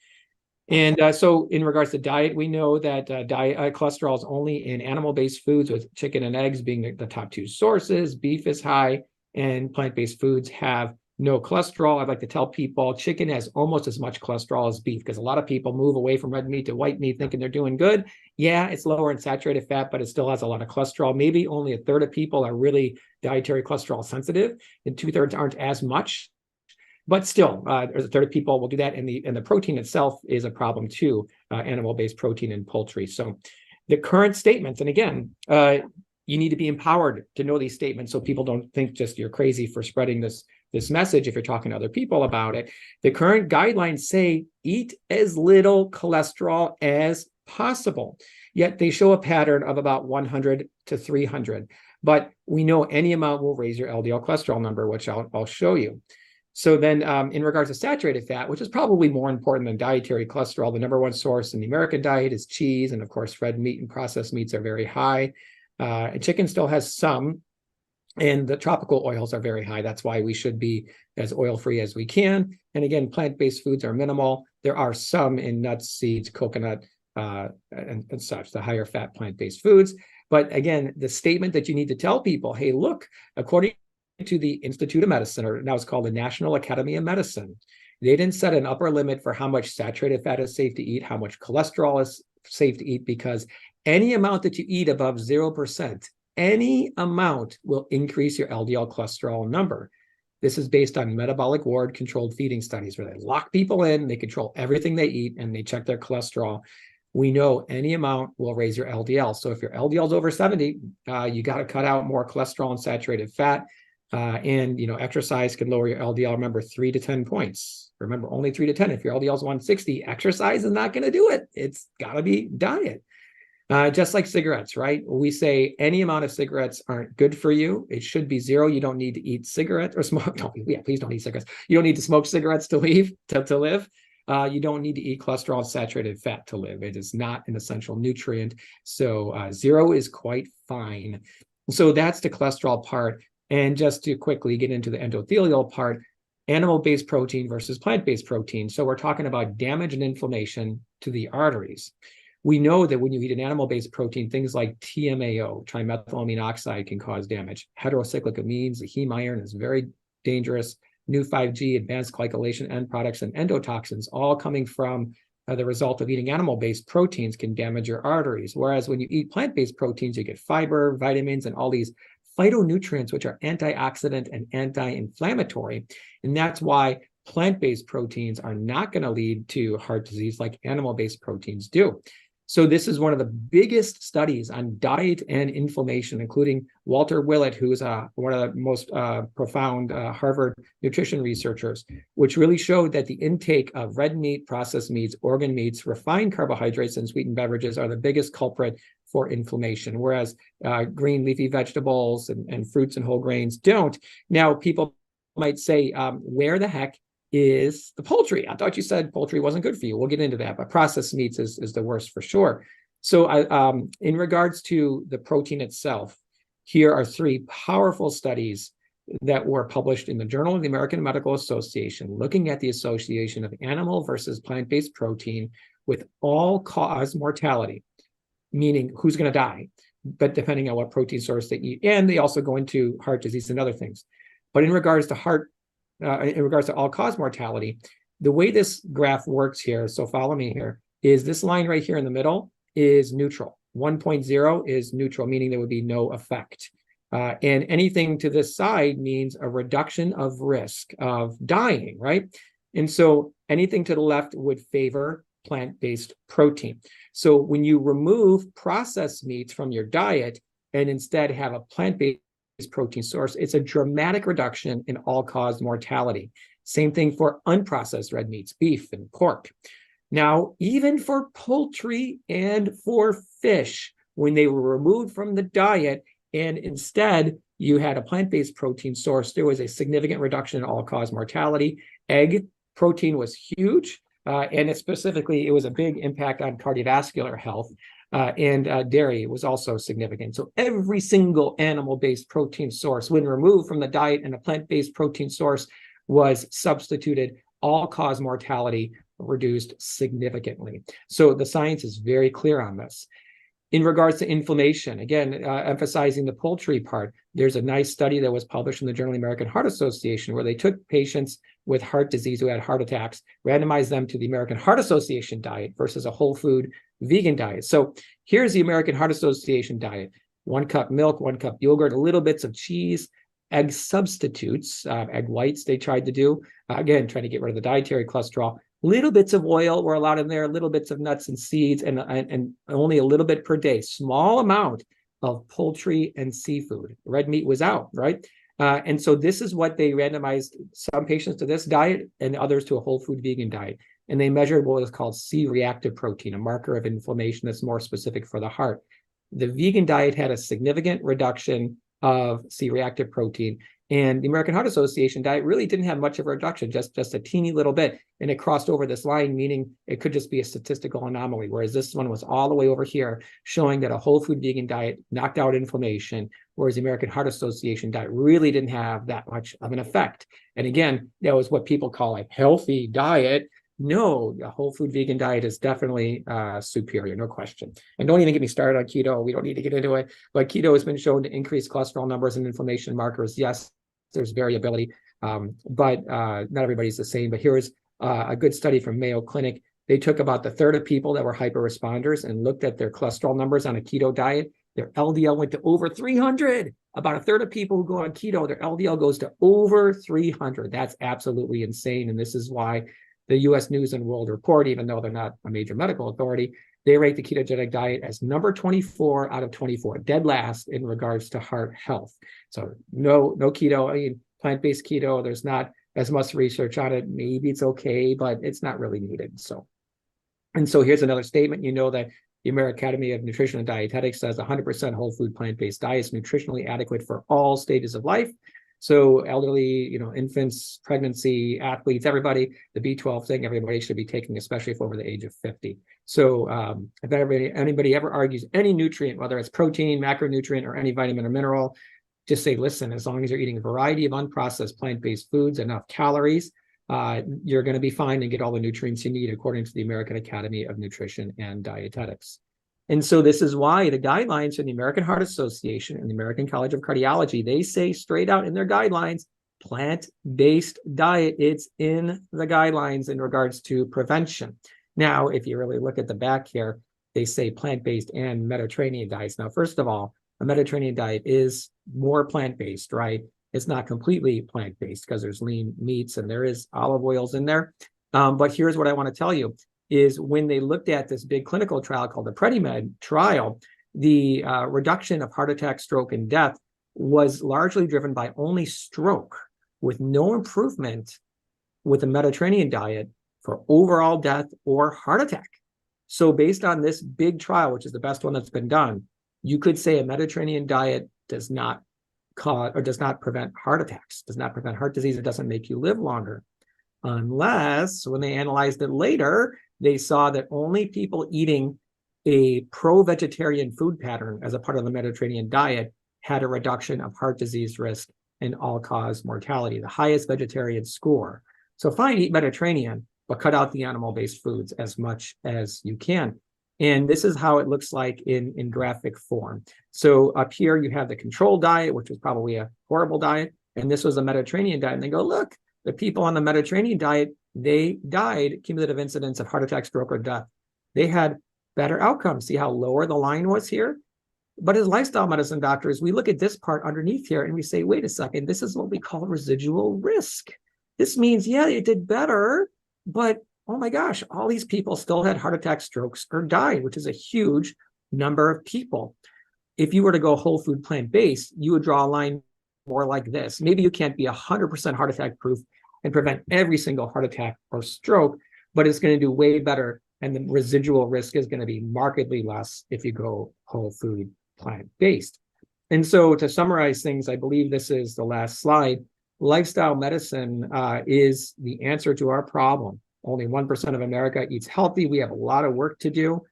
And so in regards to diet, we know that cholesterol is only in animal-based foods, with chicken and eggs being the top 2 sources. Beef is high, and plant-based foods have no cholesterol. I'd like to tell people chicken has almost as much cholesterol as beef, because a lot of people move away from red meat to white meat thinking they're doing good. Yeah, it's lower in saturated fat, but it still has a lot of cholesterol. Maybe only a third of people are really dietary cholesterol sensitive, and 2/3 aren't as much. But still, there's a third of people will do that, and the protein itself is a problem too, animal-based protein in poultry. So the current statements, and again, you need to be empowered to know these statements so people don't think just you're crazy for spreading this message if you're talking to other people about it. The current guidelines say eat as little cholesterol as possible, yet they show a pattern of about 100 to 300. But we know any amount will raise your LDL cholesterol number, which I'll show you. So then in regards to saturated fat, which is probably more important than dietary cholesterol, the number one source in the American diet is cheese. And of course, red meat and processed meats are very high. And chicken still has some, and the tropical oils are very high. That's why we should be as oil-free as we can. And again, plant-based foods are minimal. There are some in nuts, seeds, coconut, and such, the higher fat plant-based foods. But again, the statement that you need to tell people, hey, look, according to the Institute of Medicine, or now it's called the National Academy of Medicine, they didn't set an upper limit for how much saturated fat is safe to eat, how much cholesterol is safe to eat, because any amount that you eat above 0%, any amount will increase your LDL cholesterol number. This is based on metabolic ward controlled feeding studies where they lock people in, they control everything they eat, and they check their cholesterol. We know any amount will raise your LDL. So if your LDL is over 70, you got to cut out more cholesterol and saturated fat. And exercise can lower your LDL. Remember, 3 to 10 points. Remember, only 3 to 10. If your LDL is 160, exercise is not going to do it. It's got to be diet. Just like cigarettes, right? We say any amount of cigarettes aren't good for you. It should be 0. You don't need to eat cigarettes or smoke. Please don't eat cigarettes. You don't need to smoke cigarettes to live. You don't need to eat cholesterol and saturated fat to live. It is not an essential nutrient. So 0 is quite fine. So that's the cholesterol part. And just to quickly get into the endothelial part, animal-based protein versus plant-based protein. So we're talking about damage and inflammation to the arteries. We know that when you eat an animal-based protein, things like TMAO, trimethylamine oxide, can cause damage. Heterocyclic amines, the heme iron, is very dangerous. New 5G, advanced glycylation end products, and endotoxins, all coming from the result of eating animal-based proteins, can damage your arteries. Whereas when you eat plant-based proteins, you get fiber, vitamins, and all these phytonutrients, which are antioxidant and anti-inflammatory. And that's why plant-based proteins are not going to lead to heart disease like animal-based proteins do. So this is one of the biggest studies on diet and inflammation, including Walter Willett, who is one of the most profound Harvard nutrition researchers, which really showed that the intake of red meat, processed meats, organ meats, refined carbohydrates, and sweetened beverages are the biggest culprit for inflammation, whereas green leafy vegetables and fruits and whole grains don't. Now, people might say, where the heck is the poultry? I thought you said poultry wasn't good for you. We'll get into that, but processed meats is the worst for sure. So in regards to the protein itself, here are 3 powerful studies that were published in the Journal of the American Medical Association, looking at the association of animal versus plant-based protein with all-cause mortality, meaning who's going to die, but depending on what protein source they eat. And they also go into heart disease and other things. But in regards to all-cause mortality, the way this graph works here, so follow me here, is this line right here in the middle is neutral. 1.0 is neutral, meaning there would be no effect. And anything to this side means a reduction of risk of dying, right? And so anything to the left would favor plant-based protein. So when you remove processed meats from your diet and instead have a plant-based protein source, it's a dramatic reduction in all-cause mortality. Same thing for unprocessed red meats, beef and pork. Now, even for poultry and for fish, when they were removed from the diet and instead you had a plant-based protein source, there was a significant reduction in all-cause mortality. Egg protein was huge, and it was a big impact on cardiovascular health. And dairy was also significant. So every single animal-based protein source, when removed from the diet and a plant-based protein source was substituted, all-cause mortality reduced significantly. So the science is very clear on this. In regards to inflammation, again, emphasizing the poultry part, there's a nice study that was published in the Journal of the American Heart Association where they took patients with heart disease who had heart attacks, randomized them to the American Heart Association diet versus a whole food vegan diet. So here's the American Heart Association diet: 1 cup milk, 1 cup yogurt, little bits of cheese, egg substitutes, egg whites they tried to do, again, trying to get rid of the dietary cholesterol. Little bits of oil were allowed in there, little bits of nuts and seeds, and only a little bit per day, small amount of poultry and seafood. Red meat was out, right? And so this is what they randomized some patients to this diet and others to a whole food vegan diet. And they measured what is called C-reactive protein, a marker of inflammation that's more specific for the heart. The vegan diet had a significant reduction of C-reactive protein, And the American Heart Association diet really didn't have much of a reduction, just a teeny little bit. And it crossed over this line, meaning it could just be a statistical anomaly, whereas this one was all the way over here, showing that a whole food vegan diet knocked out inflammation, whereas the American Heart Association diet really didn't have that much of an effect. And again, that was what people call a healthy diet. No, a whole food vegan diet is definitely superior, no question. And don't even get me started on keto. We don't need to get into it. But keto has been shown to increase cholesterol numbers and inflammation markers. Yes, there's variability, but not everybody's the same. But here is a good study from Mayo Clinic. They took about the third of people that were hyper responders and looked at their cholesterol numbers on a keto diet. Their LDL went to over 300. About a third of people who go on keto, their LDL goes to over 300. That's absolutely insane. And this is why the U.S. News and World Report, even though they're not a major medical authority, they rate the ketogenic diet as number 24 out of 24, dead last in regards to heart health. So no keto, I mean, plant-based keto, there's not as much research on it. Maybe it's okay, but it's not really needed. So here's another statement. You know that the American Academy of Nutrition and Dietetics says 100% whole food plant-based diet is nutritionally adequate for all stages of life. So elderly, infants, pregnancy, athletes, everybody, the B12 thing, everybody should be taking, especially if over the age of 50. So if anybody ever argues any nutrient, whether it's protein, macronutrient, or any vitamin or mineral, just say, listen, as long as you're eating a variety of unprocessed plant-based foods, enough calories, you're going to be fine and get all the nutrients you need according to the American Academy of Nutrition and Dietetics. And so this is why the guidelines from the American Heart Association and the American College of Cardiology, they say straight out in their guidelines, plant-based diet, it's in the guidelines in regards to prevention. Now, if you really look at the back here, they say plant-based and Mediterranean diets. Now, first of all, a Mediterranean diet is more plant-based, right? It's not completely plant-based because there's lean meats and there is olive oils in there. But here's what I want to tell you is when they looked at this big clinical trial called the PREDIMED trial, the reduction of heart attack, stroke, and death was largely driven by only stroke, with no improvement with the Mediterranean diet for overall death or heart attack. So based on this big trial, which is the best one that's been done, you could say a Mediterranean diet does not cause or does not prevent heart attacks, does not prevent heart disease, it doesn't make you live longer. Unless when they analyzed it later, they saw that only people eating a pro-vegetarian food pattern as a part of the Mediterranean diet had a reduction of heart disease risk and all-cause mortality, the highest vegetarian score. So fine, eat Mediterranean, but cut out the animal-based foods as much as you can. And this is how it looks like in graphic form. So up here, you have the control diet, which was probably a horrible diet. And this was a Mediterranean diet. And they go, look, the people on the Mediterranean diet, they died, cumulative incidence of heart attack, stroke, or death. They had better outcomes. See how lower the line was here? But as lifestyle medicine doctors, we look at this part underneath here and we say, wait a second, this is what we call residual risk. This means, yeah, it did better, but oh my gosh, all these people still had heart attacks, strokes, or died, which is a huge number of people. If you were to go whole food plant-based, you would draw a line more like this. Maybe you can't be 100% heart attack proof and prevent every single heart attack or stroke, but it's going to do way better. And the residual risk is going to be markedly less if you go whole food plant-based. And so to summarize things, I believe this is the last slide. Lifestyle medicine is the answer to our problem. Only 1% of America eats healthy. We have a lot of work to do.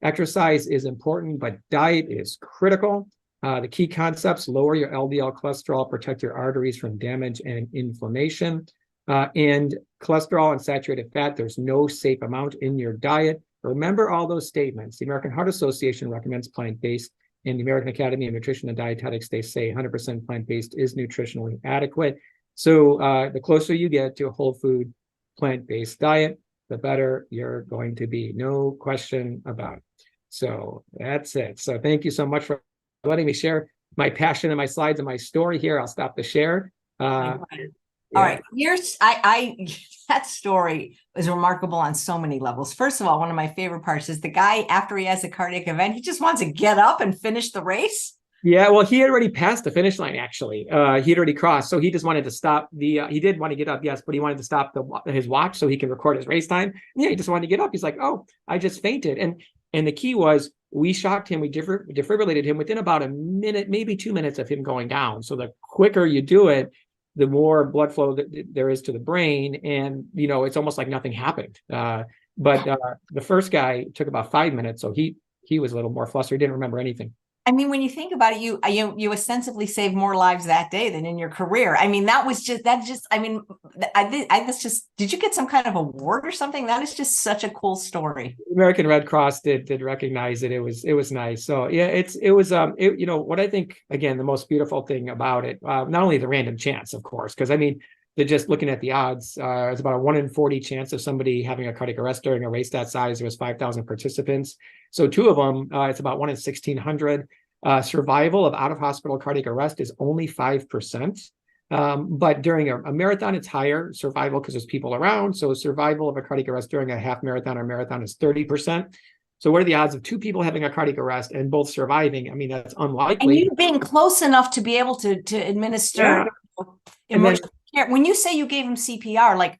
Exercise is important, but diet is critical. The key concepts: lower your LDL cholesterol, protect your arteries from damage and inflammation. And cholesterol and saturated fat, there's no safe amount in your diet. Remember all those statements. The American Heart Association recommends plant-based, and the American Academy of Nutrition and Dietetics, they say 100% plant-based is nutritionally adequate. So the closer you get to a whole food plant-based diet, the better you're going to be. No question about it. So that's it. So thank you so much for letting me share my passion and my slides and my story here. I'll stop the share. All right, here's that story is remarkable on so many levels. First of all, one of my favorite parts is the guy, after he has a cardiac event, he just wants to get up and finish the race. Yeah, well, he had already passed the finish line, actually. He had already crossed, so he just wanted to stop he did want to get up, yes, but he wanted to stop his watch so he can record his race time. Yeah, he just wanted to get up. He's like, oh, I just fainted. And the key was we shocked him. We defibrillated him within about a minute, maybe 2 minutes of him going down. So the quicker you do it, the more blood flow that there is to the brain. And, it's almost like nothing happened. But the first guy took about 5 minutes. So he was a little more flustered. He didn't remember anything. I mean, when you think about it, you ostensibly saved more lives that day than in your career. I mean, did you get some kind of award or something? That is just such a cool story. American Red Cross did recognize it. It was nice. So yeah, it was what I think, again, the most beautiful thing about it, not only the random chance, of course, because I mean, they're just looking at the odds, it's about a 1 in 40 chance of somebody having a cardiac arrest during a race that size. There was 5,000 participants. So 2 of them, it's about 1 in 1,600. Survival of out-of-hospital cardiac arrest is only 5%. But during a marathon, it's higher survival because there's people around. So survival of a cardiac arrest during a half marathon or marathon is 30%. So what are the odds of 2 people having a cardiac arrest and both surviving? I mean, that's unlikely. And you being close enough to be able to administer emergency care. When you say you gave him CPR, like,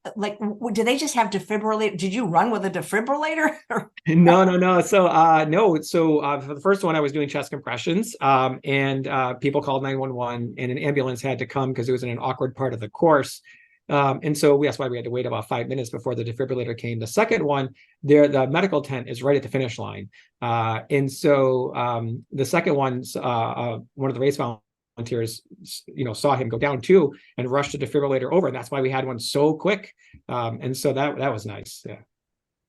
do they just have defibrillator? Did you run with a defibrillator? No. So for the first one, I was doing chest compressions, and people called 911, and an ambulance had to come because it was in an awkward part of the course. And so that's why we had to wait about 5 minutes before the defibrillator came. The second one, the medical tent is right at the finish line. And so the second one, one of the race volunteers, saw him go down too and rushed the defibrillator over. And that's why we had one so quick. And so that was nice. Yeah.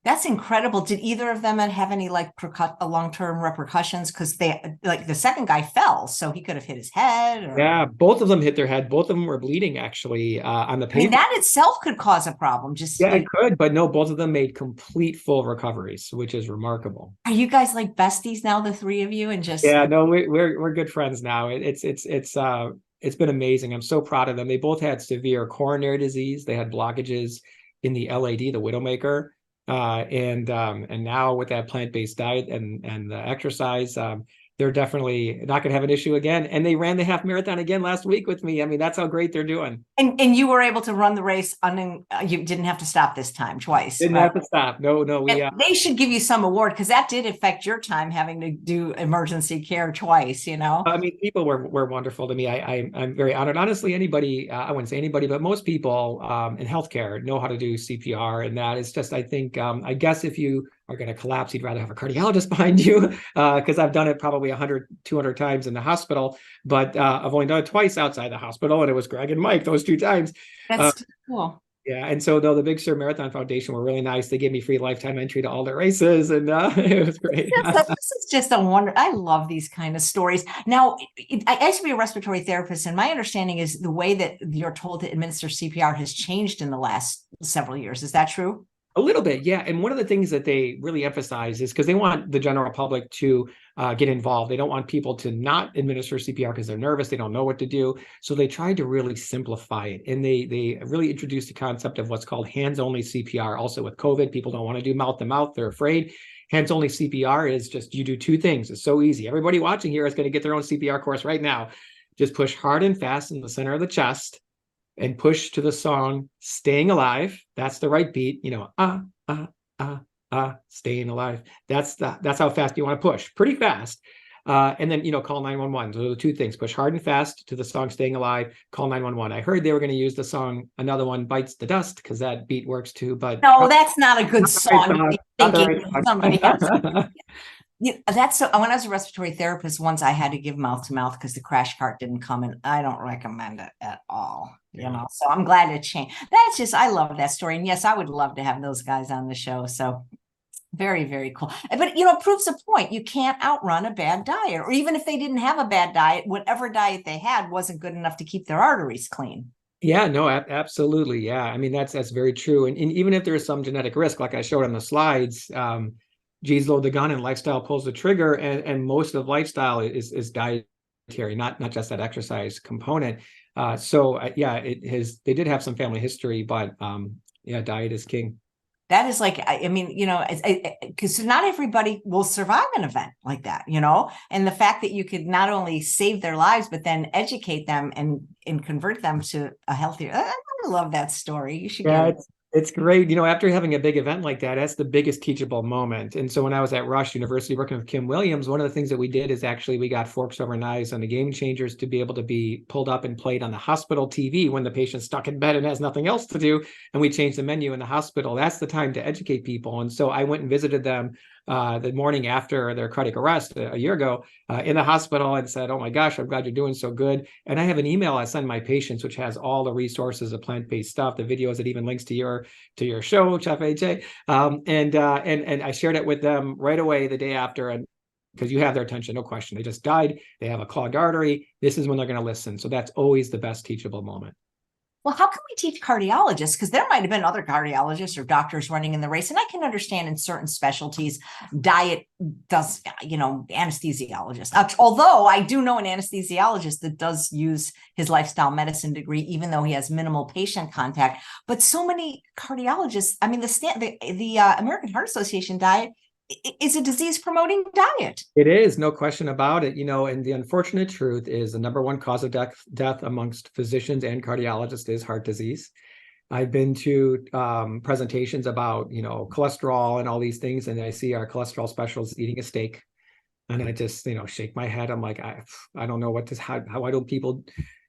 That's incredible. Did either of them have any long-term repercussions? Because the second guy fell, so he could have hit his head. Yeah, both of them hit their head. Both of them were bleeding actually on the pavement. I mean, that itself could cause a problem. It could, but no, both of them made complete full recoveries, which is remarkable. Are you guys like besties now, the 3 of you, and just? Yeah, no, we're good friends now. It's been amazing. I'm so proud of them. They both had severe coronary disease. They had blockages in the LAD, the widowmaker. And now with that plant-based diet and the exercise, they're definitely not going to have an issue again. And they ran the half marathon again last week with me. I mean, that's how great they're doing. And you were able to run the race you didn't have to stop this time, twice. Didn't have to stop. No. They should give you some award because that did affect your time having to do emergency care twice, I mean, people were wonderful to me. I'm very honored. Honestly, anybody, I wouldn't say anybody, but most people in healthcare know how to do CPR. And that is just, I think, I guess if you are going to collapse, you'd rather have a cardiologist behind you, because I've done it probably 100, 200 times in the hospital, but I've only done it twice outside the hospital, and it was Greg and Mike those 2 times. That's cool. Yeah, and so the Big Sur Marathon Foundation were really nice. They gave me free lifetime entry to all their races, and it was great. This is just a wonder. I love these kind of stories. Now, I used to be a respiratory therapist, and my understanding is the way that you're told to administer CPR has changed in the last several years. Is that true? A little bit, yeah. And one of the things that they really emphasize is because they want the general public to get involved. They don't want people to not administer CPR because they're nervous. They don't know what to do. So they tried to really simplify it. And they really introduced the concept of what's called hands-only CPR. Also with COVID, people don't want to do mouth-to-mouth. They're afraid. Hands-only CPR is just you do 2 things. It's so easy. Everybody watching here is going to get their own CPR course right now. Just push hard and fast in the center of the chest and push to the song Staying Alive. That's the right beat, staying alive. That's how fast you want to push, pretty fast. And then, call 911. So the 2 things, push hard and fast to the song Staying Alive, call 911. I heard they were going to use the song Another One Bites the Dust because that beat works too, but no, that's not a good song. Somebody else. That's when I was a respiratory therapist once, I had to give mouth to mouth because the crash cart didn't come, and I don't recommend it at all. So I'm glad it changed. I love that story. And yes, I would love to have those guys on the show. So very, very cool. But, it proves a point. You can't outrun a bad diet, or even if they didn't have a bad diet, whatever diet they had wasn't good enough to keep their arteries clean. Yeah, no, absolutely. Yeah. I mean, that's very true. And even if there is some genetic risk, like I showed on the slides, G's load the gun and lifestyle pulls the trigger, and most of lifestyle is dietary, not just that exercise component. They did have some family history, but diet is king. That is because not everybody will survive an event like that, and the fact that you could not only save their lives, but then educate them and convert them to a healthier. I love that story. You should It's great. After having a big event like that, that's the biggest teachable moment. And so when I was at Rush University working with Kim Williams, one of the things that we did is actually we got forks over knives on the game changers to be able to be pulled up and played on the hospital TV when the patient's stuck in bed and has nothing else to do. And we changed the menu in the hospital. That's the time to educate people. And so I went and visited them the morning after their cardiac arrest a year ago in the hospital and said, "Oh my gosh, I'm glad you're doing so good." And I have an email I send my patients, which has all the resources of plant-based stuff, the videos, that even links to your show, Chef AJ. And I shared it with them right away the day after. And because you have their attention, no question. They just died. They have a clogged artery. This is when they're going to listen. So that's always the best teachable moment. Well, how can we teach cardiologists? Because there might have been other cardiologists or doctors running in the race. And I can understand in certain specialties, diet does, anesthesiologist. Although I do know an anesthesiologist that does use his lifestyle medicine degree, even though he has minimal patient contact. But so many cardiologists, I mean, the American Heart Association diet is a disease-promoting diet. It is, no question about it. And the unfortunate truth is the number one cause of death amongst physicians and cardiologists is heart disease. I've been to presentations about, cholesterol and all these things, and I see our cholesterol specialists eating a steak, and I just, shake my head. I'm like, I don't know why don't people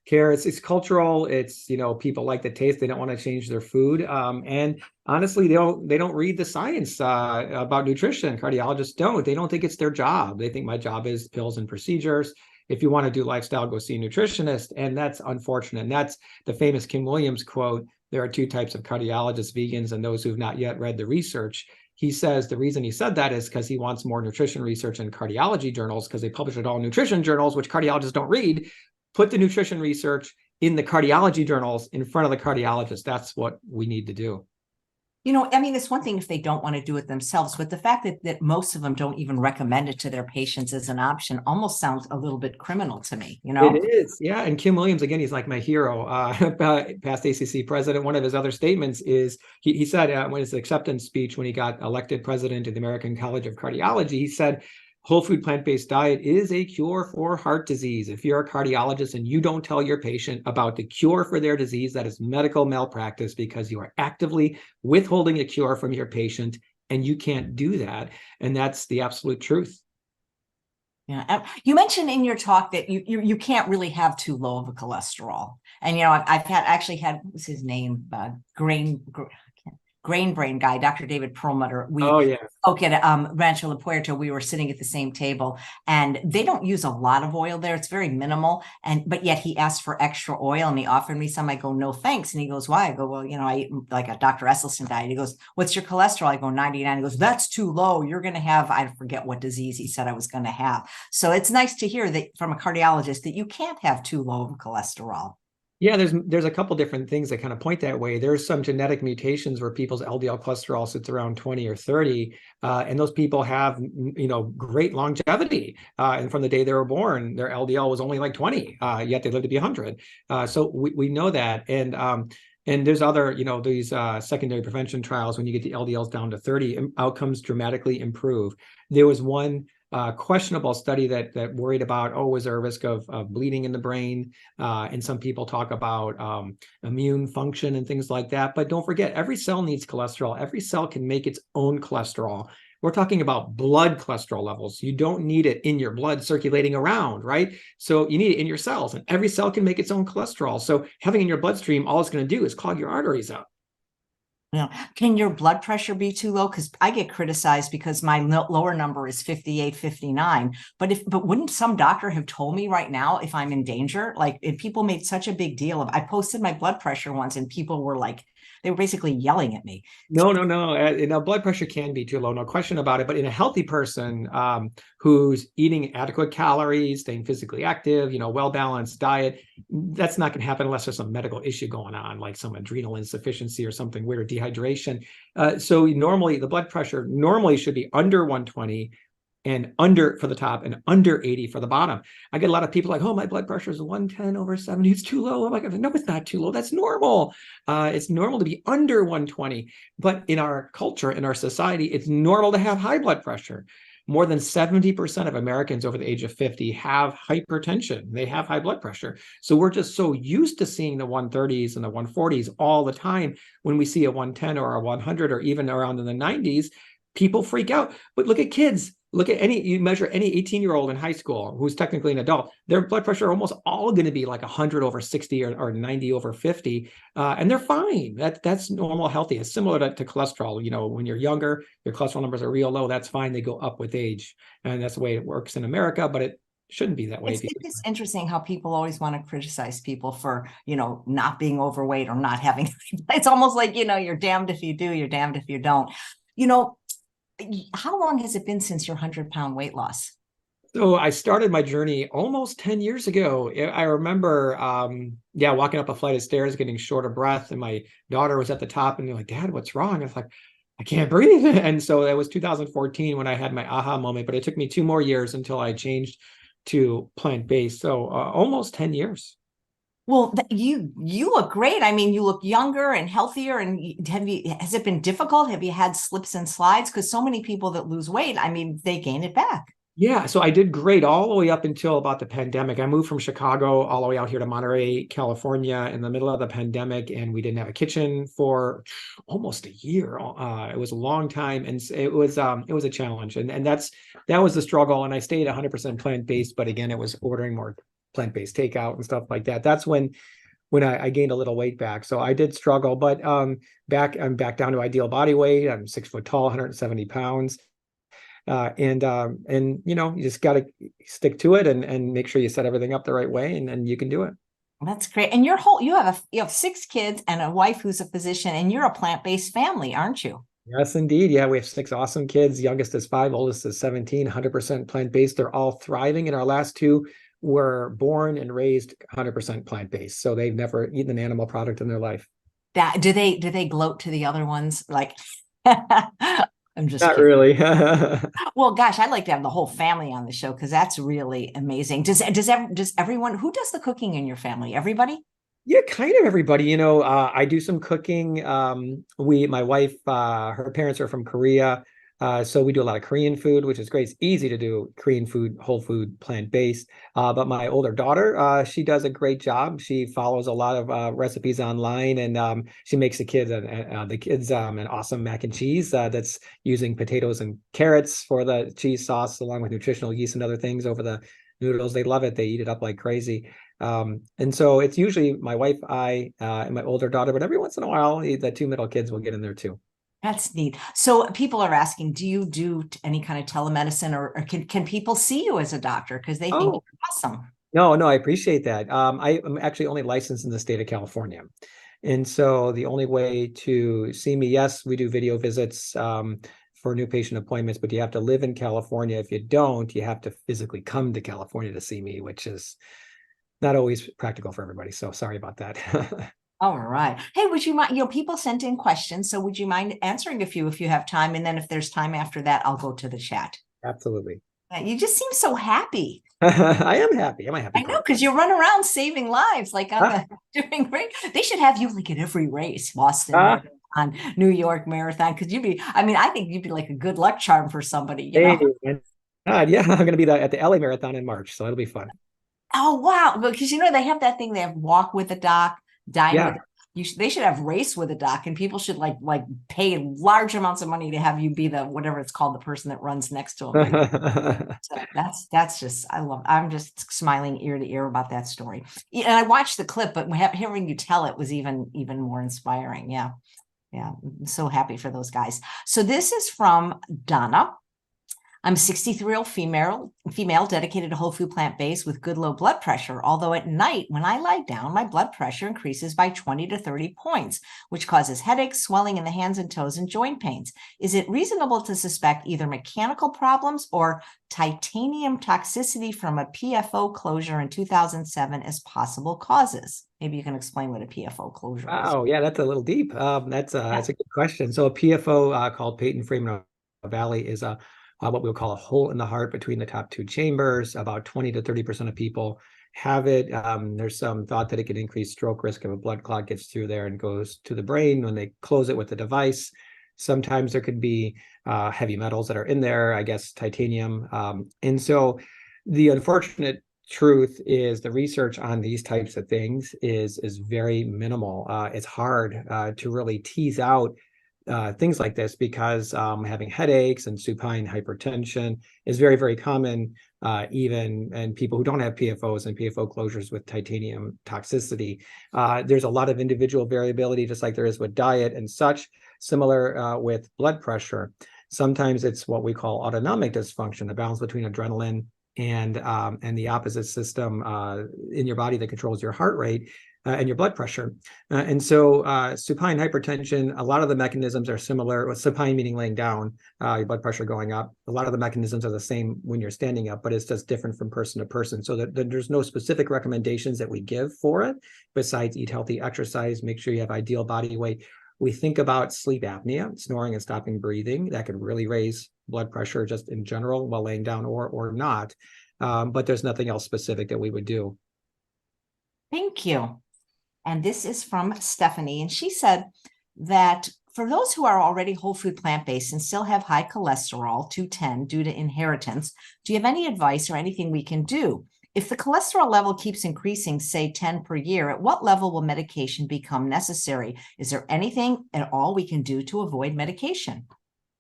care? It's cultural. It's, people like the taste. They don't want to change their food. And honestly, they don't read the science about nutrition. Cardiologists don't. They don't think it's their job. They think my job is pills and procedures. If you want to do lifestyle, go see a nutritionist. And that's unfortunate. And that's the famous Kim Williams quote. There are two types of cardiologists, vegans and those who've not yet read the research. He says the reason he said that is because he wants more nutrition research in cardiology journals, because they publish it all in nutrition journals, which cardiologists don't read. Put the nutrition research in the cardiology journals in front of the cardiologist. That's what we need to do. It's one thing if they don't want to do it themselves, but the fact that most of them don't even recommend it to their patients as an option almost sounds a little bit criminal to me, It is, yeah. And Kim Williams, again, he's like my hero, past ACC president. One of his other statements is, he said when his acceptance speech, when he got elected president of the American College of Cardiology, he said, whole food plant-based diet is a cure for heart disease. If you're a cardiologist and you don't tell your patient about the cure for their disease, that is medical malpractice, because you are actively withholding a cure from your patient, and you can't do that. And that's the absolute truth. Yeah. You mentioned in your talk that you can't really have too low of a cholesterol. And, I've had, what's his name? Grain Brain guy, Dr. David Perlmutter. We spoke at Rancho La Puerta. We were sitting at the same table, and they don't use a lot of oil there. It's very minimal. But yet he asked for extra oil, and he offered me some. I go, "No, thanks." And he goes, "Why?" I go, "Well, I eat like a Dr. Esselstyn diet." He goes, "What's your cholesterol?" I go, 99. He goes, "That's too low. You're going to have," I forget what disease he said I was going to have. So it's nice to hear that from a cardiologist that you can't have too low of cholesterol. Yeah, there's a couple different things that kind of point that way. There's some genetic mutations where people's LDL cholesterol sits around 20 or 30, and those people have, great longevity. And from the day they were born, their LDL was only like 20, yet they lived to be 100. So we know that. And there's other, these secondary prevention trials, when you get the LDLs down to 30, outcomes dramatically improve. There was one questionable study that worried about, was there a risk of bleeding in the brain? And some people talk about immune function and things like that. But don't forget, every cell needs cholesterol. Every cell can make its own cholesterol. We're talking about blood cholesterol levels. You don't need it in your blood circulating around, right? So you need it in your cells, and every cell can make its own cholesterol. So having it in your bloodstream, all it's going to do is clog your arteries up. Can your blood pressure be too low? Because I get criticized because my lower number is 58, 59. But wouldn't some doctor have told me right now if I'm in danger? Like, if people made such a big deal of, I posted my blood pressure once, and people were like, they were basically yelling at me. No. Blood pressure can be too low, no question about it. But in a healthy person who's eating adequate calories, staying physically active, well-balanced diet, that's not going to happen unless there's some medical issue going on, like some adrenal insufficiency or something weird, or dehydration. So normally the blood pressure should be under 120 and under for the top and under 80 for the bottom. I get a lot of people like, my blood pressure is 110/70. It's too low. I'm like, no, it's not too low. That's normal. It's normal to be under 120. But in our culture, in our society, it's normal to have high blood pressure. more than 70% of Americans over the age of 50 have hypertension. They have high blood pressure. So we're just so used to seeing the 130s and the 140s all the time. When we see a 110 or a 100 or even around in the 90s, people freak out. But look at kids. Look at you measure any 18-year-old in high school who's technically an adult, their blood pressure are almost all going to be like 100 over 60 or 90 over 50. And they're fine. That's normal, healthy. It's similar to cholesterol. You know, when you're younger, your cholesterol numbers are real low. That's fine. They go up with age. And that's the way it works in America, but it shouldn't be that way. It's interesting how people always want to criticize people for, you know, not being overweight or not having, it's almost like, you know, you're damned if you do, you're damned if you don't. You know, how long has it been since your 100-pound weight loss? So I started my journey almost 10 years ago. I remember, walking up a flight of stairs, getting short of breath, and my daughter was at the top, and they're like, "Dad, what's wrong?" I was like, "I can't breathe." And so that was 2014 when I had my aha moment, but it took me 2 more years until I changed to plant-based. So almost 10 years. Well, you look great. I mean, you look younger and healthier. And has it been difficult? Have you had slips and slides? Because so many people that lose weight, I mean, they gain it back. Yeah, so I did great all the way up until about the pandemic. I moved from Chicago all the way out here to Monterey, California in the middle of the pandemic, and we didn't have a kitchen for almost a year. It was a long time, and it was a challenge, and that was the struggle. And I stayed 100% plant-based, but again, it was ordering more plant-based takeout and stuff like that. That's when I gained a little weight back. So I did struggle, but I'm back down to ideal body weight. I'm 6 foot tall, 170 pounds. And you know, you just got to stick to it and make sure you set everything up the right way, and you can do it. That's great. And you have 6 kids and a wife who's a physician, and you're a plant-based family, aren't you? Yes, indeed. Yeah, we have 6 awesome kids. Youngest is 5, oldest is 17, 100% plant-based. They're all thriving. And our last 2 were born and raised 100% plant-based. So they've never eaten an animal product in their life. Do they gloat to the other ones? Like, I'm just Not kidding. really. Well, gosh, I'd like to have the whole family on the show because that's really amazing. Does everyone, who does the cooking in your family? Everybody? Yeah, kind of everybody. You know, I do some cooking. My wife, her parents are from Korea. So we do a lot of Korean food, which is great. It's easy to do Korean food, whole food, plant-based. But my older daughter, she does a great job. She follows a lot of recipes online, and she makes the kids an awesome mac and cheese that's using potatoes and carrots for the cheese sauce, along with nutritional yeast and other things over the noodles. They love it. They eat it up like crazy. And so it's usually my wife, I, and my older daughter, but every once in a while, the 2 middle kids will get in there too. That's neat. So people are asking, do you do any kind of telemedicine, or can people see you as a doctor because they think you're awesome? No, I appreciate that. I am actually only licensed in the state of California. And so the only way to see me, yes, we do video visits for new patient appointments, but you have to live in California. If you don't, you have to physically come to California to see me, which is not always practical for everybody. So sorry about that. All right. Hey, would you mind, people sent in questions, so would you mind answering a few if you have time? And then if there's time after that, I'll go to the chat. Absolutely. You just seem so happy. I am happy. I'm a happy. I know, because you run around saving lives, like doing great. They should have you like at every race, Boston Marathon, New York Marathon, because I think you'd be like a good luck charm for somebody. You know? God, yeah, I'm going to be at the LA Marathon in March, so it'll be fun. Oh, wow. Because, they have that thing, they have walk with a doc, dine with a doc. They should have race with a doc, and people should like pay large amounts of money to have you be the, whatever it's called, the person that runs next to them. So that's just, I'm just smiling ear to ear about that story. And I watched the clip, but hearing you tell it was even more inspiring. Yeah. I'm so happy for those guys. So this is from Donna. I'm a 63-year-old female dedicated to whole food plant-based with good low blood pressure. Although at night, when I lie down, my blood pressure increases by 20 to 30 points, which causes headaches, swelling in the hands and toes, and joint pains. Is it reasonable to suspect either mechanical problems or titanium toxicity from a PFO closure in 2007 as possible causes? Maybe you can explain what a PFO closure is. Oh, yeah, that's a little deep. That's a good question. So a PFO called patent foramen valley is what we'll call a hole in the heart between the top 2 chambers. About 20 to 30% of people have it. There's some thought that it could increase stroke risk if a blood clot gets through there and goes to the brain when they close it with the device. Sometimes there could be heavy metals that are in there, I guess titanium. And so the unfortunate truth is the research on these types of things is very minimal. It's hard to really tease out things like this because having headaches and supine hypertension is very, very common, even in people who don't have PFOs and PFO closures with titanium toxicity. There's a lot of individual variability, just like there is with diet and such, similar with blood pressure. Sometimes it's what we call autonomic dysfunction, the balance between adrenaline and the opposite system in your body that controls your heart rate and your blood pressure. And so supine hypertension, a lot of the mechanisms are similar, with supine meaning laying down, your blood pressure going up. A lot of the mechanisms are the same when you're standing up, but it's just different from person to person. So that there's no specific recommendations that we give for it, besides eat healthy, exercise, make sure you have ideal body weight. We think about sleep apnea, snoring and stopping breathing. That can really raise blood pressure just in general while laying down or not. But there's nothing else specific that we would do. Thank you. And this is from Stephanie. And she said that for those who are already whole food plant-based and still have high cholesterol, 210, due to inheritance, do you have any advice or anything we can do? If the cholesterol level keeps increasing, say 10 per year, at what level will medication become necessary? Is there anything at all we can do to avoid medication?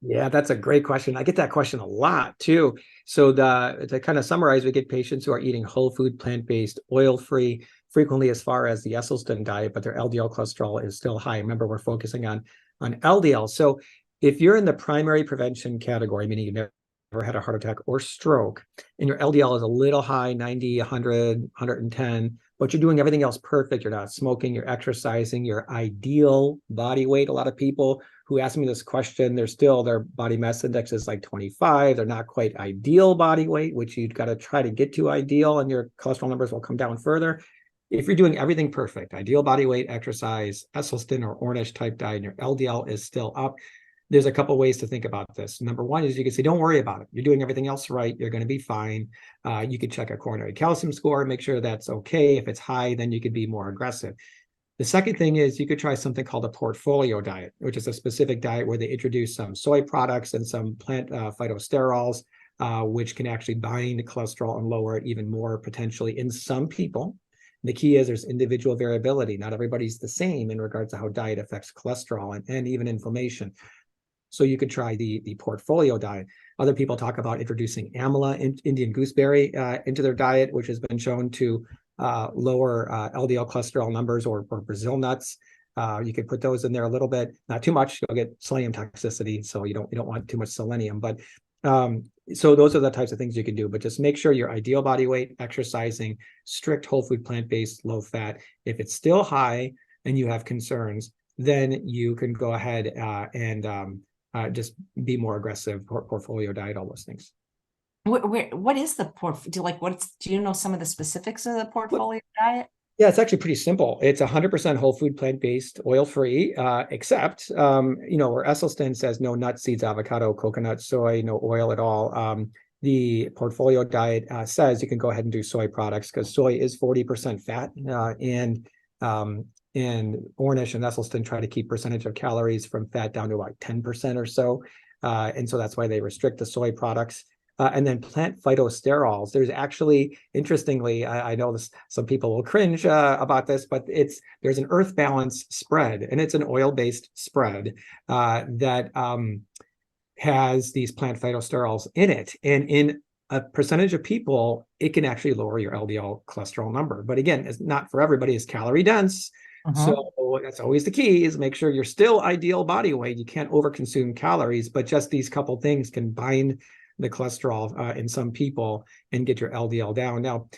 Yeah, that's a great question. I get that question a lot too. So to kind of summarize, we get patients who are eating whole food, plant-based, oil-free, frequently as far as the Esselstyn diet, but their LDL cholesterol is still high. Remember, we're focusing on LDL. So if you're in the primary prevention category, meaning you never had a heart attack or stroke, and your LDL is a little high, 90, 100, 110, but you're doing everything else perfect, you're not smoking, you're exercising, your ideal body weight. A lot of people who ask me this question, their body mass index is like 25. They're not quite ideal body weight, which you've got to try to get to ideal, and your cholesterol numbers will come down further. If you're doing everything perfect, ideal body weight, exercise, Esselstyn or Ornish type diet, and your LDL is still up, there's a couple ways to think about this. Number one is you can say, don't worry about it. You're doing everything else right. You're going to be fine. You could check a coronary calcium score, make sure that's okay. If it's high, then you could be more aggressive. The second thing is you could try something called a portfolio diet, which is a specific diet where they introduce some soy products and some plant phytosterols, which can actually bind cholesterol and lower it even more potentially in some people. The key is there's individual variability. Not everybody's the same in regards to how diet affects cholesterol and even inflammation. So you could try the portfolio diet. Other people talk about introducing amla, Indian gooseberry, into their diet, which has been shown to lower LDL cholesterol numbers, or Brazil nuts. You could put those in there a little bit, not too much. You'll get selenium toxicity, so you don't want too much selenium. But so those are the types of things you can do. But just make sure your ideal body weight, exercising, strict whole food, plant-based, low fat. If it's still high and you have concerns, then you can go ahead and just be more aggressive, portfolio diet, all those things. What is the do you know some of the specifics of the portfolio diet? Yeah, it's actually pretty simple. It's 100% whole food, plant-based, oil-free, except, where Esselstyn says no nuts, seeds, avocado, coconut, soy, no oil at all. The portfolio diet says you can go ahead and do soy products because soy is 40% fat, and Ornish and Esselstyn try to keep percentage of calories from fat down to like 10% or so. And so that's why they restrict the soy products. And then plant phytosterols. There's actually, interestingly, I know some people will cringe about this, but there's an earth balance spread, and it's an oil-based spread that has these plant phytosterols in it. And in a percentage of people, it can actually lower your LDL cholesterol number. But again, it's not for everybody. It's calorie dense. So that's always the key, is make sure you're still ideal body weight. You can't overconsume calories, but just these couple things can bind the cholesterol in some people and get your LDL down. Now,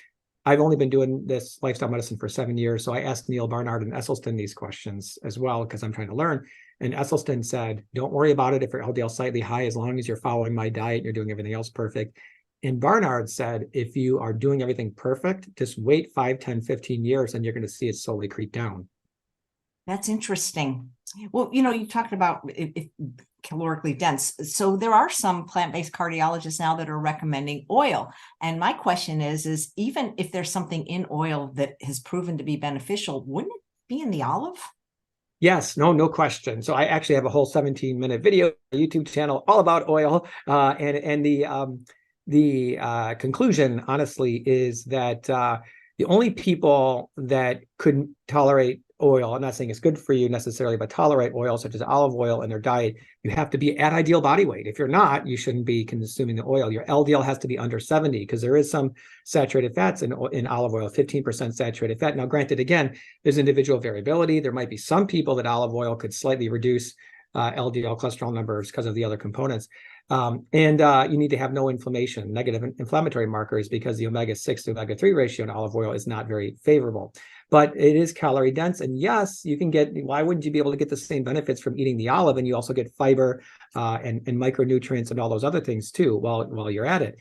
I've only been doing this lifestyle medicine for 7 years. So I asked Neil Barnard and Esselstyn these questions as well, because I'm trying to learn. And Esselstyn said, don't worry about it if your LDL is slightly high, as long as you're following my diet, you're doing everything else perfect. And Barnard said, if you are doing everything perfect, just wait 5, 10, 15 years, and you're going to see it slowly creep down. That's interesting. Well, you talked about calorically dense. So there are some plant-based cardiologists now that are recommending oil. And my question is even if there's something in oil that has proven to be beneficial, wouldn't it be in the olive? Yes, no question. So I actually have a whole 17-minute video YouTube channel all about oil, and the conclusion, honestly, is that the only people that couldn't tolerate oil, I'm not saying it's good for you necessarily, but tolerate oil, such as olive oil, in their diet, you have to be at ideal body weight. If you're not, you shouldn't be consuming the oil. Your LDL has to be under 70 because there is some saturated fats in olive oil, 15% saturated fat. Now, granted, again, there's individual variability. There might be some people that olive oil could slightly reduce LDL cholesterol numbers because of the other components. You need to have no inflammation, negative inflammatory markers, because the omega-6 to omega-3 ratio in olive oil is not very favorable. But it is calorie dense. And yes, you can get, why wouldn't you be able to get the same benefits from eating the olive? And you also get fiber and micronutrients and all those other things too while you're at it.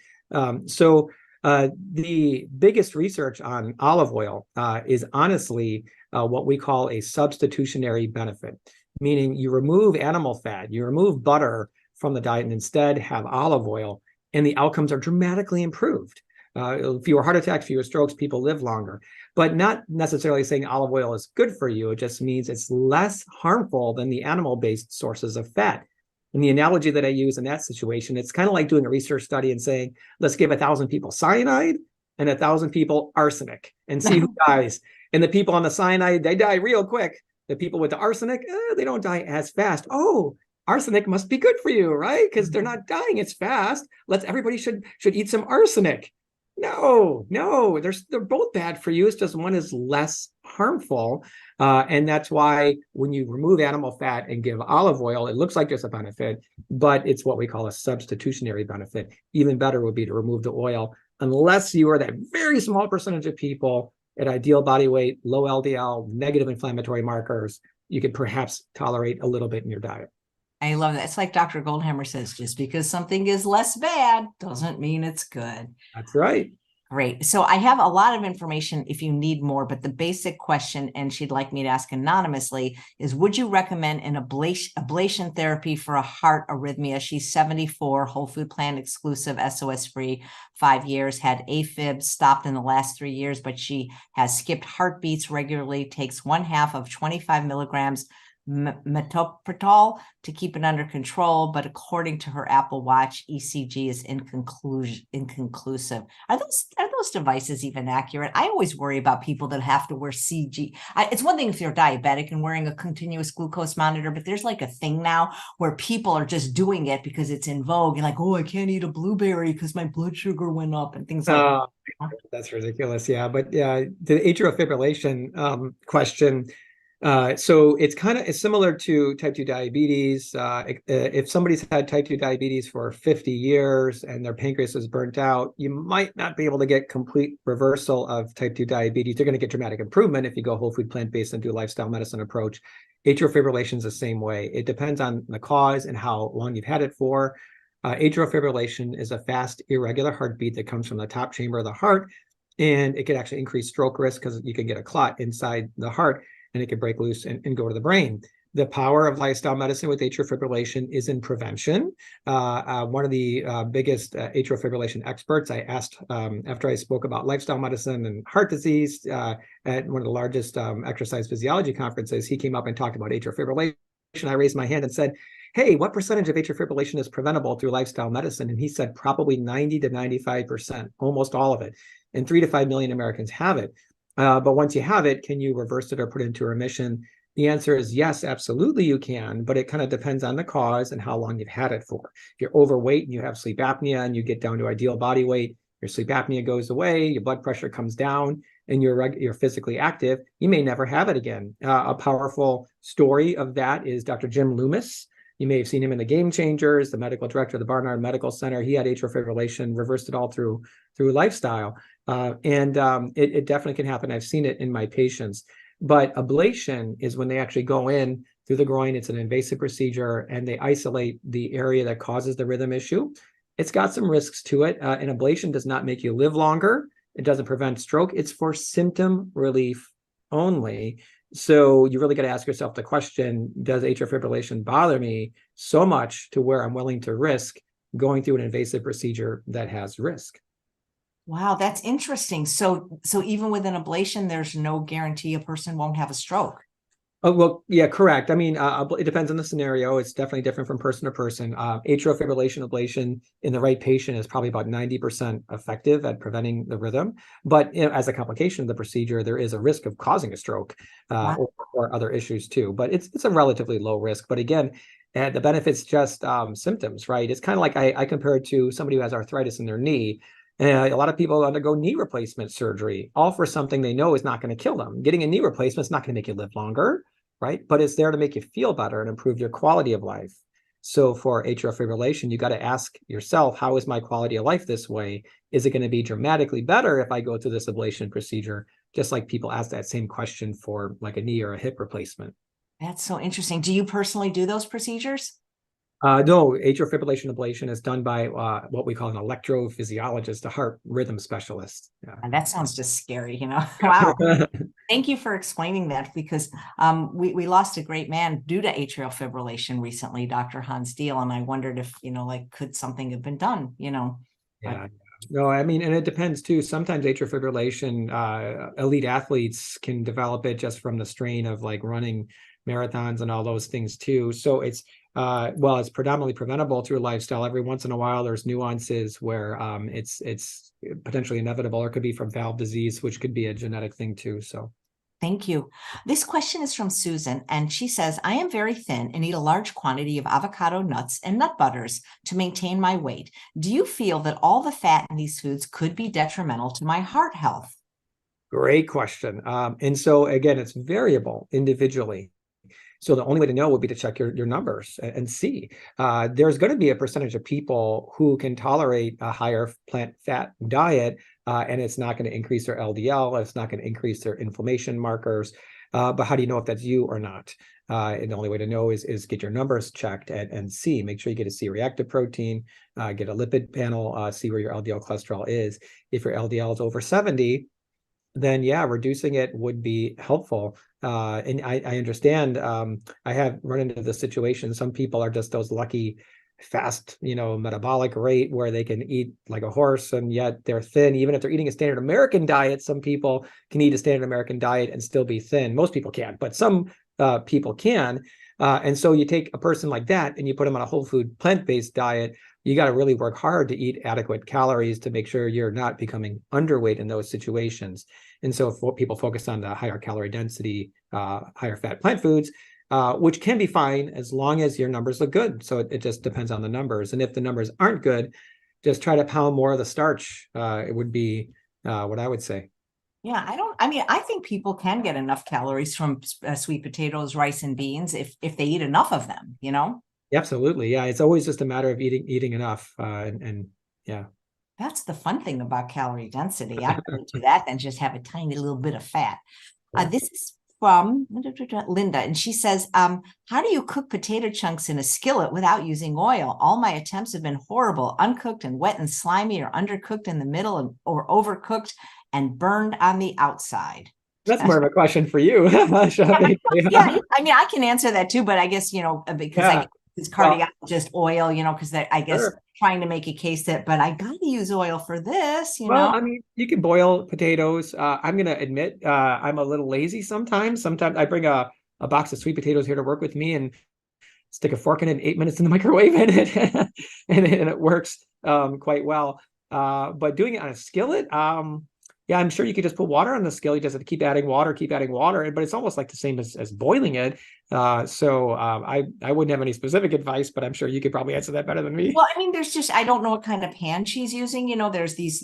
The biggest research on olive oil is honestly what we call a substitutionary benefit, meaning you remove animal fat, you remove butter from the diet and instead have olive oil, and the outcomes are dramatically improved. Fewer heart attacks, fewer strokes, people live longer. But not necessarily saying olive oil is good for you. It just means it's less harmful than the animal-based sources of fat. And the analogy that I use in that situation, it's kind of like doing a research study and saying, let's give 1,000 people cyanide and 1,000 people arsenic and see who dies. And the people on the cyanide, they die real quick. The people with the arsenic, they don't die as fast. Oh, arsenic must be good for you, right? Because they're not dying as fast. Everybody should eat some arsenic. No, they're both bad for you. It's just one is less harmful. And that's why when you remove animal fat and give olive oil, it looks like there's a benefit, but it's what we call a substitutionary benefit. Even better would be to remove the oil, unless you are that very small percentage of people at ideal body weight, low LDL, negative inflammatory markers, you could perhaps tolerate a little bit in your diet. I love that. It's like Dr. Goldhammer says, just because something is less bad doesn't mean it's good. That's right. Great. So I have a lot of information if you need more, but the basic question, and she'd like me to ask anonymously, is would you recommend an ablation therapy for a heart arrhythmia? She's 74, whole food plan exclusive, SOS free, 5 years, had AFib, stopped in the last 3 years, but she has skipped heartbeats regularly, takes 1/2 of 25 milligrams metoprolol to keep it under control, but according to her Apple Watch, ECG is inconclusive. Are those devices even accurate? I always worry about people that have to wear CG. It's one thing if you're diabetic and wearing a continuous glucose monitor, but there's like a thing now where people are just doing it because it's in vogue and like, oh, I can't eat a blueberry because my blood sugar went up and things like that. That's ridiculous. Yeah, but the atrial fibrillation question. So it's similar to type 2 diabetes. If somebody's had type 2 diabetes for 50 years and their pancreas is burnt out, you might not be able to get complete reversal of type 2 diabetes. You're going to get dramatic improvement if you go whole food plant-based and do a lifestyle medicine approach. Atrial fibrillation is the same way. It depends on the cause and how long you've had it for. Atrial fibrillation is a fast, irregular heartbeat that comes from the top chamber of the heart, and it could actually increase stroke risk because you can get a clot inside the heart, and it can break loose and go to the brain. The power of lifestyle medicine with atrial fibrillation is in prevention. One of the biggest atrial fibrillation experts, I asked after I spoke about lifestyle medicine and heart disease at one of the largest exercise physiology conferences, he came up and talked about atrial fibrillation. I raised my hand and said, hey, what percentage of atrial fibrillation is preventable through lifestyle medicine? And he said probably 90 to 95%, almost all of it. And 3 to 5 million Americans have it. But once you have it, can you reverse it or put it into remission? The answer is yes, absolutely you can, but it kind of depends on the cause and how long you've had it for. If you're overweight and you have sleep apnea and you get down to ideal body weight, your sleep apnea goes away, your blood pressure comes down, and you're physically active, you may never have it again. A powerful story of that is Dr. Jim Loomis. You may have seen him in the Game Changers, the medical director of the Barnard Medical Center. He had atrial fibrillation, reversed it all through lifestyle. It definitely can happen. I've seen it in my patients. But ablation is when they actually go in through the groin. It's an invasive procedure, and they isolate the area that causes the rhythm issue. It's got some risks to it. And ablation does not make you live longer. It doesn't prevent stroke. It's for symptom relief only. So you really got to ask yourself the question, does atrial fibrillation bother me so much to where I'm willing to risk going through an invasive procedure that has risk? Wow, that's interesting. So even with an ablation, there's no guarantee a person won't have a stroke. Oh, well, yeah, correct. I mean, it depends on the scenario. It's definitely different from person to person. Atrial fibrillation ablation in the right patient is probably about 90% effective at preventing the rhythm. But as a complication of the procedure, there is a risk of causing a stroke Wow. or other issues too. But it's a relatively low risk. But again, the benefits just symptoms, right? It's kind of like I compare it to somebody who has arthritis in their knee. A lot of people undergo knee replacement surgery, all for something they know is not going to kill them. Getting a knee replacement is not going to make you live longer, right? But it's there to make you feel better and improve your quality of life. So for atrial fibrillation, you got to ask yourself, how is my quality of life this way? Is it going to be dramatically better if I go through this ablation procedure? Just like people ask that same question for like a knee or a hip replacement. That's so interesting. Do you personally do those procedures? No, atrial fibrillation ablation is done by what we call an electrophysiologist, a heart rhythm specialist. And that sounds just scary, you know? Wow. Yeah. Thank you for explaining that, because we lost a great man due to atrial fibrillation recently, Dr. Hans Deal. And I wondered if, like, could something have been done, Yeah. No, I mean, and it depends too. Sometimes atrial fibrillation, elite athletes can develop it just from the strain of like running marathons and all those things too. So it's predominantly preventable through lifestyle. Every once in a while, there's nuances where it's potentially inevitable, or it could be from valve disease, which could be a genetic thing too. So. Thank you. This question is from Susan, and she says, I am very thin and eat a large quantity of avocado nuts and nut butters to maintain my weight. Do you feel that all the fat in these foods could be detrimental to my heart health? Great question. And so again, it's variable individually. So the only way to know would be to check your numbers and see. There's going to be a percentage of people who can tolerate a higher plant fat diet, and it's not going to increase their LDL. It's not going to increase their inflammation markers. But how do you know if that's you or not? And the only way to know is get your numbers checked and see. Make sure you get a C-reactive protein, get a lipid panel, see where your LDL cholesterol is. If your LDL is over 70, then yeah, reducing it would be helpful. And I understand. I have run into the situation. Some people are just those lucky, fast, metabolic rate where they can eat like a horse, and yet they're thin. Even if they're eating a standard American diet, some people can eat a standard American diet and still be thin. Most people can't, but some people can. And so you take a person like that and you put them on a whole food plant-based diet. You got to really work hard to eat adequate calories to make sure you're not becoming underweight in those situations. And so if people focus on the higher calorie density, higher fat plant foods, which can be fine as long as your numbers look good. So it just depends on the numbers. And if the numbers aren't good, just try to pound more of the starch. It would be what I would say. Yeah, I think people can get enough calories from sweet potatoes, rice, and beans if they eat enough of them, Absolutely. Yeah. It's always just a matter of eating enough. And yeah. That's the fun thing about calorie density. I'd rather do that than just have a tiny little bit of fat. This is from Linda, and she says, how do you cook potato chunks in a skillet without using oil? All my attempts have been horrible, uncooked and wet and slimy, or undercooked in the middle, or overcooked and burned on the outside. That's more of a question for you. Yeah, I can answer that too, but I guess, because it's cardiologist oil, because I guess trying to make a case that, but I got to use oil for this, Well, I mean, you can boil potatoes. I'm going to admit, I'm a little lazy sometimes. Sometimes I bring a box of sweet potatoes here to work with me and stick a fork in it 8 minutes in the microwave and it works quite well. But doing it on a skillet, yeah, I'm sure you could just put water on the skillet. You just have to keep adding water, but it's almost like the same as boiling it. So I wouldn't have any specific advice, but I'm sure you could probably answer that better than me. Well, I mean, I don't know what kind of pan she's using. There's these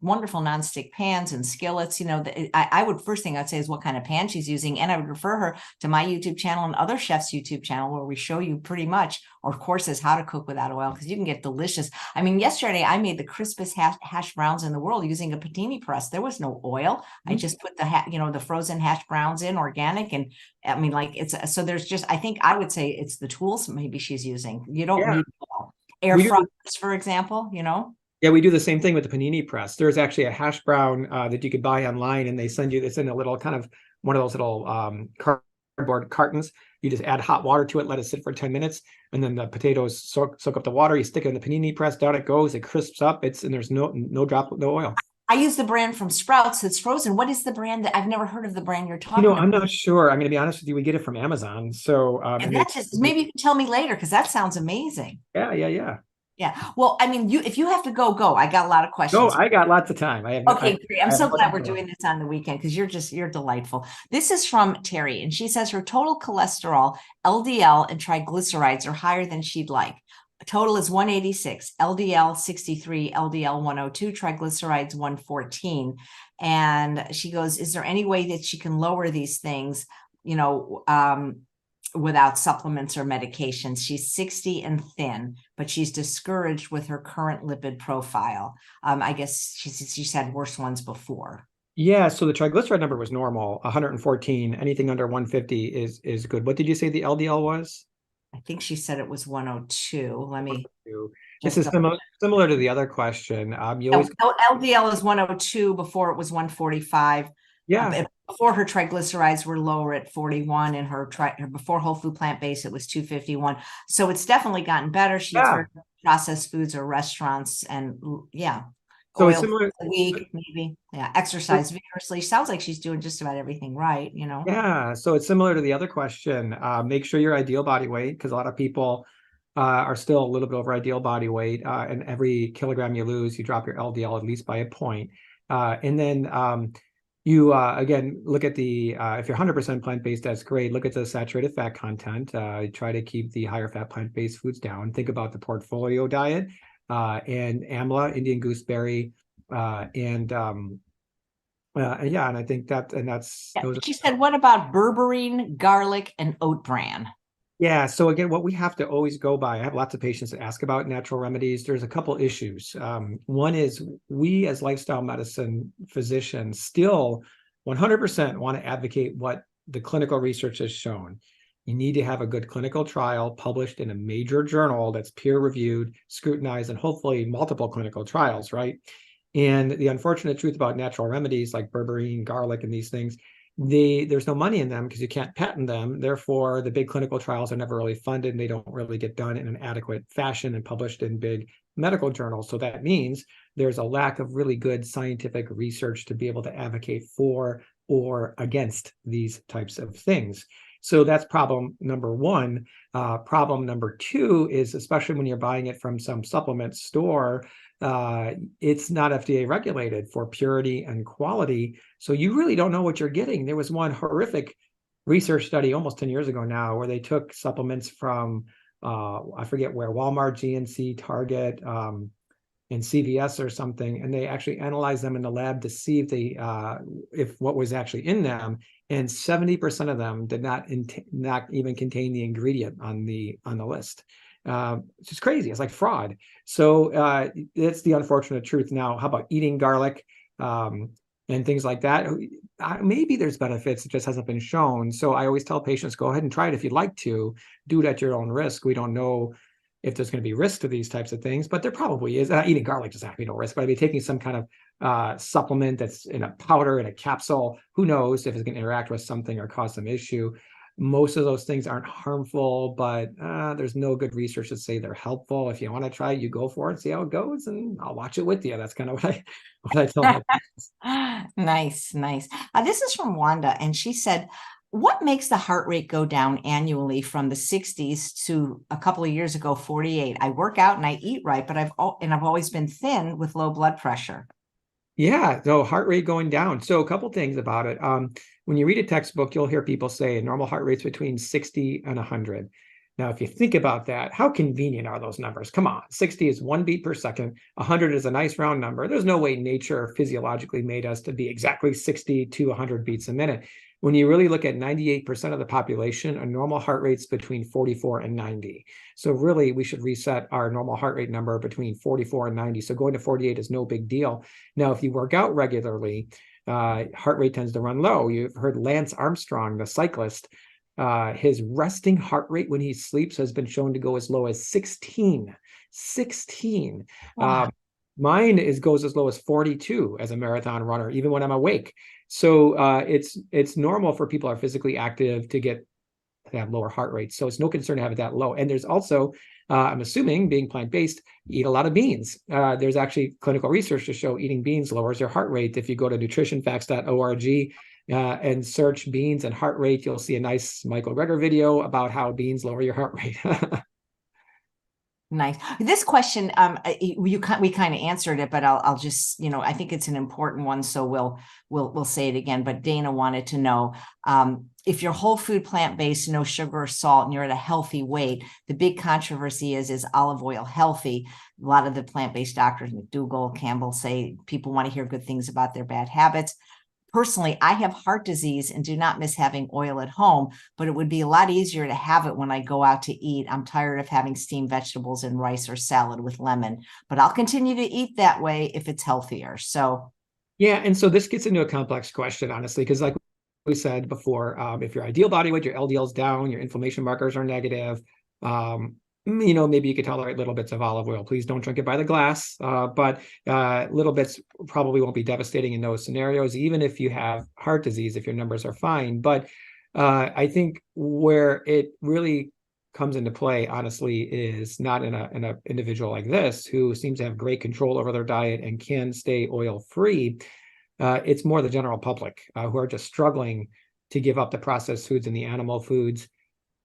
wonderful nonstick pans and skillets. First thing I'd say is what kind of pan she's using. And I would refer her to my YouTube channel and other chefs' YouTube channel where we show you pretty much, or courses, how to cook without oil, because you can get delicious. I mean, yesterday I made the crispest hash browns in the world using a panini press. There was no oil. I just put the frozen hash browns in organic. And I mean, so there's just, I think I would say it's the tools maybe she's using. You don't need air fryers, for example, Yeah, we do the same thing with the panini press. There's actually a hash brown that you could buy online, and they send you, it's in a little kind of one of those little cardboard cartons. You just add hot water to it, let it sit for 10 minutes, and then the potatoes soak up the water. You stick it in the panini press, down it goes, it crisps up, and there's no oil. I use the brand from Sprouts that's frozen. What is the brand that I've never heard of the brand you're You talking know, about? I'm not sure. I'm going to be honest with you. We get it from Amazon. So, And that's just, maybe you can tell me later because that sounds amazing. yeah. Yeah. Well, I mean, if you have to go. I got a lot of No, questions. I got lots of time. Okay, great. I'm I have so glad lots we're of doing this on the weekend because you're delightful. This is from Terry, and she says her total cholesterol, LDL, and triglycerides are higher than she'd like. Total is 186, LDL 63, LDL 102, triglycerides 114. And she goes, is there any way that she can lower these things, without supplements or medications? She's 60 and thin, but she's discouraged with her current lipid profile. I guess she's had worse ones before. Yeah, so the triglyceride number was normal, 114. Anything under 150 is good. What did you say the LDL was? I think she said it was 102. Let me. This is similar to the other question. You always LDL is 102. Before it was 145. Yeah. Before her triglycerides were lower at 41, and her before whole food plant-based it was 251. So it's definitely gotten better. She eats very processed foods or restaurants, and so oil it's similar a week maybe. Yeah, exercise vigorously. Sounds like she's doing just about everything right. Yeah, so it's similar to the other question. Make sure your ideal body weight, because a lot of people are still a little bit over ideal body weight, and every kilogram you lose, you drop your LDL at least by a point. And then you again look at the if you're 100% plant-based, that's great. Look at the saturated fat content. Try to keep the higher fat plant-based foods down. Think about the portfolio diet and amla, Indian gooseberry, and I think that's She said, what about berberine, garlic, and oat bran? Yeah. So again, what we have to always go by, I have lots of patients that ask about natural remedies. There's a couple issues. One is we as lifestyle medicine physicians still 100% want to advocate what the clinical research has shown. You need to have a good clinical trial published in a major journal that's peer reviewed, scrutinized, and hopefully multiple clinical trials, right? And the unfortunate truth about natural remedies like berberine, garlic, and these things, there's no money in them because you can't patent them. Therefore, the big clinical trials are never really funded, and they don't really get done in an adequate fashion and published in big medical journals. So that means there's a lack of really good scientific research to be able to advocate for or against these types of things. So that's problem number one. Problem number two is, especially when you're buying it from some supplement store, it's not FDA regulated for purity and quality. So you really don't know what you're getting. There was one horrific research study almost 10 years ago now where they took supplements from, I forget where, Walmart, GNC, Target, and CVS or something, and they actually analyzed them in the lab to see if what was actually in them, and 70% of them did not even contain the ingredient on the list. It's just crazy. It's like fraud. So it's the unfortunate truth. Now, how about eating garlic and things like that? Maybe there's benefits. It just hasn't been shown. So I always tell patients, go ahead and try it if you'd like to. Do it at your own risk. We don't know if there's going to be risk to these types of things, but there probably is. Eating garlic doesn't have to be no risk, but I'd be taking some kind of supplement that's in a powder, in a capsule. Who knows if it's going to interact with something or cause some issue. Most of those things aren't harmful, but there's no good research to say they're helpful. If you want to try it, you go for it, see how it goes, and I'll watch it with you. That's kind of what I tell my patients. Nice. This is from Wanda, and she said, what makes the heart rate go down annually from the 60s to a couple of years ago, 48? I work out and I eat right, but I've always been thin with low blood pressure. Yeah, so heart rate going down. So a couple things about it. When you read a textbook, you'll hear people say normal heart rate's between 60 and 100. Now, if you think about that, how convenient are those numbers? Come on, 60 is 1 beat per second. 100 is a nice round number. There's no way nature physiologically made us to be exactly 60 to 100 beats a minute. When you really look at 98% of the population, a normal heart rate's between 44 and 90. So really, we should reset our normal heart rate number between 44 and 90. So going to 48 is no big deal. Now, if you work out regularly, heart rate tends to run low. You've heard Lance Armstrong, the cyclist, his resting heart rate when he sleeps has been shown to go as low as 16. 16. Wow. Mine goes as low as 42 as a marathon runner, even when I'm awake. So it's normal for people who are physically active to get have lower heart rates. So it's no concern to have it that low. And there's also, I'm assuming, being plant-based, eat a lot of beans. There's actually clinical research to show eating beans lowers your heart rate. If you go to nutritionfacts.org and search beans and heart rate, you'll see a nice Michael Greger video about how beans lower your heart rate. Nice. This question, we kind of answered it, but I'll just, I think it's an important one, so we'll say it again. But Dana wanted to know, if you're whole food, plant-based, no sugar or salt, and you're at a healthy weight, the big controversy is olive oil healthy? A lot of the plant-based doctors, McDougall, Campbell, say people want to hear good things about their bad habits. Personally, I have heart disease and do not miss having oil at home, but it would be a lot easier to have it when I go out to eat. I'm tired of having steamed vegetables and rice or salad with lemon, but I'll continue to eat that way if it's healthier. So, yeah. And so this gets into a complex question, honestly, because like we said before, if your ideal body weight, your LDL's down, your inflammation markers are negative, maybe you could tolerate little bits of olive oil. Please don't drink it by the glass, but little bits probably won't be devastating in those scenarios, even if you have heart disease, if your numbers are fine. But I think where it really comes into play, honestly, is not in a individual like this who seems to have great control over their diet and can stay oil-free. It's more the general public who are just struggling to give up the processed foods and the animal foods.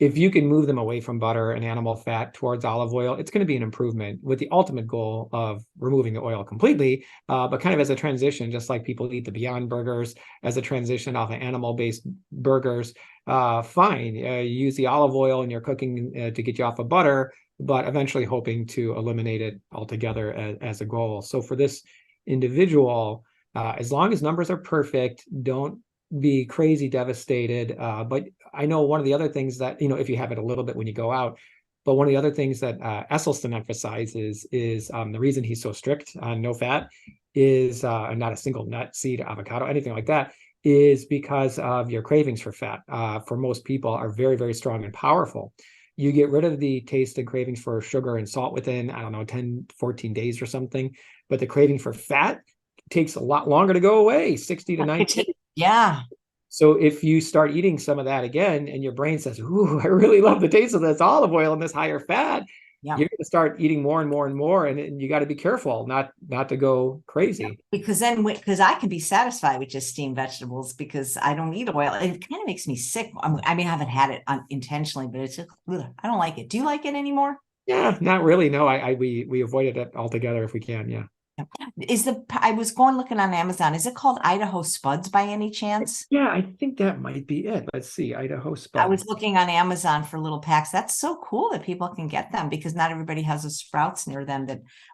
If you can move them away from butter and animal fat towards olive oil, it's going to be an improvement with the ultimate goal of removing the oil completely, but kind of as a transition, just like people eat the Beyond Burgers as a transition off of animal-based burgers. Fine, use the olive oil in your cooking to get you off of butter, but eventually hoping to eliminate it altogether as a goal. So for this individual, as long as numbers are perfect, don't be crazy devastated. But I know one of the other things that, if you have it a little bit when you go out, but one of the other things that Esselstyn emphasizes is the reason he's so strict on no fat is not a single nut, seed, avocado, anything like that, is because of your cravings for fat. For most people are very, very strong and powerful. You get rid of the taste and cravings for sugar and salt within, 10, 14 days or something. But the craving for fat takes a lot longer to go away, 60 to 90 days. Yeah. So if you start eating some of that again and your brain says, ooh, I really love the taste of this olive oil and this higher fat, you're going to start eating more and more and more. And you got to be careful not to go crazy. Because I can be satisfied with just steamed vegetables because I don't eat oil. It kind of makes me sick. I mean, I haven't had it intentionally, but it's just, I don't like it. Do you like it anymore? Yeah, not really. No, we avoided it altogether if we can. Yeah. I was looking on Amazon. Is it called Idaho Spuds by any chance? Yeah, I think that might be it. Let's see, Idaho Spuds. I was looking on Amazon for little packs. That's so cool that people can get them because not everybody has a Sprouts near them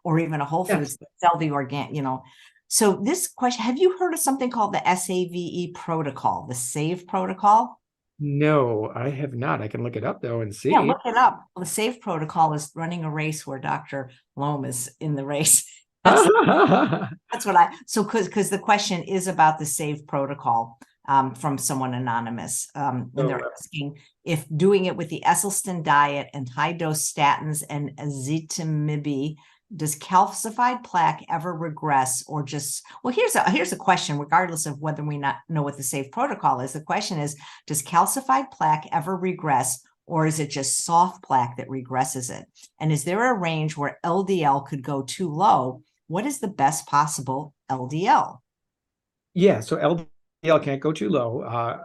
or even a Whole Foods that sell the organic, So this question, have you heard of something called the SAVE protocol, the SAVE protocol? No, I have not. I can look it up though and see. Yeah, look it up. The SAVE protocol is running a race where Dr. Lome is in the race. That's what because the question is about the SAVE protocol from someone anonymous. And they're asking if doing it with the Esselstyn diet and high dose statins and ezetimibe, does calcified plaque ever regress or just, here's a question, regardless of whether we not know what the SAVE protocol is. The question is, does calcified plaque ever regress or is it just soft plaque that regresses it? And is there a range where LDL could go too low? What is the best possible LDL? Yeah, so LDL can't go too low,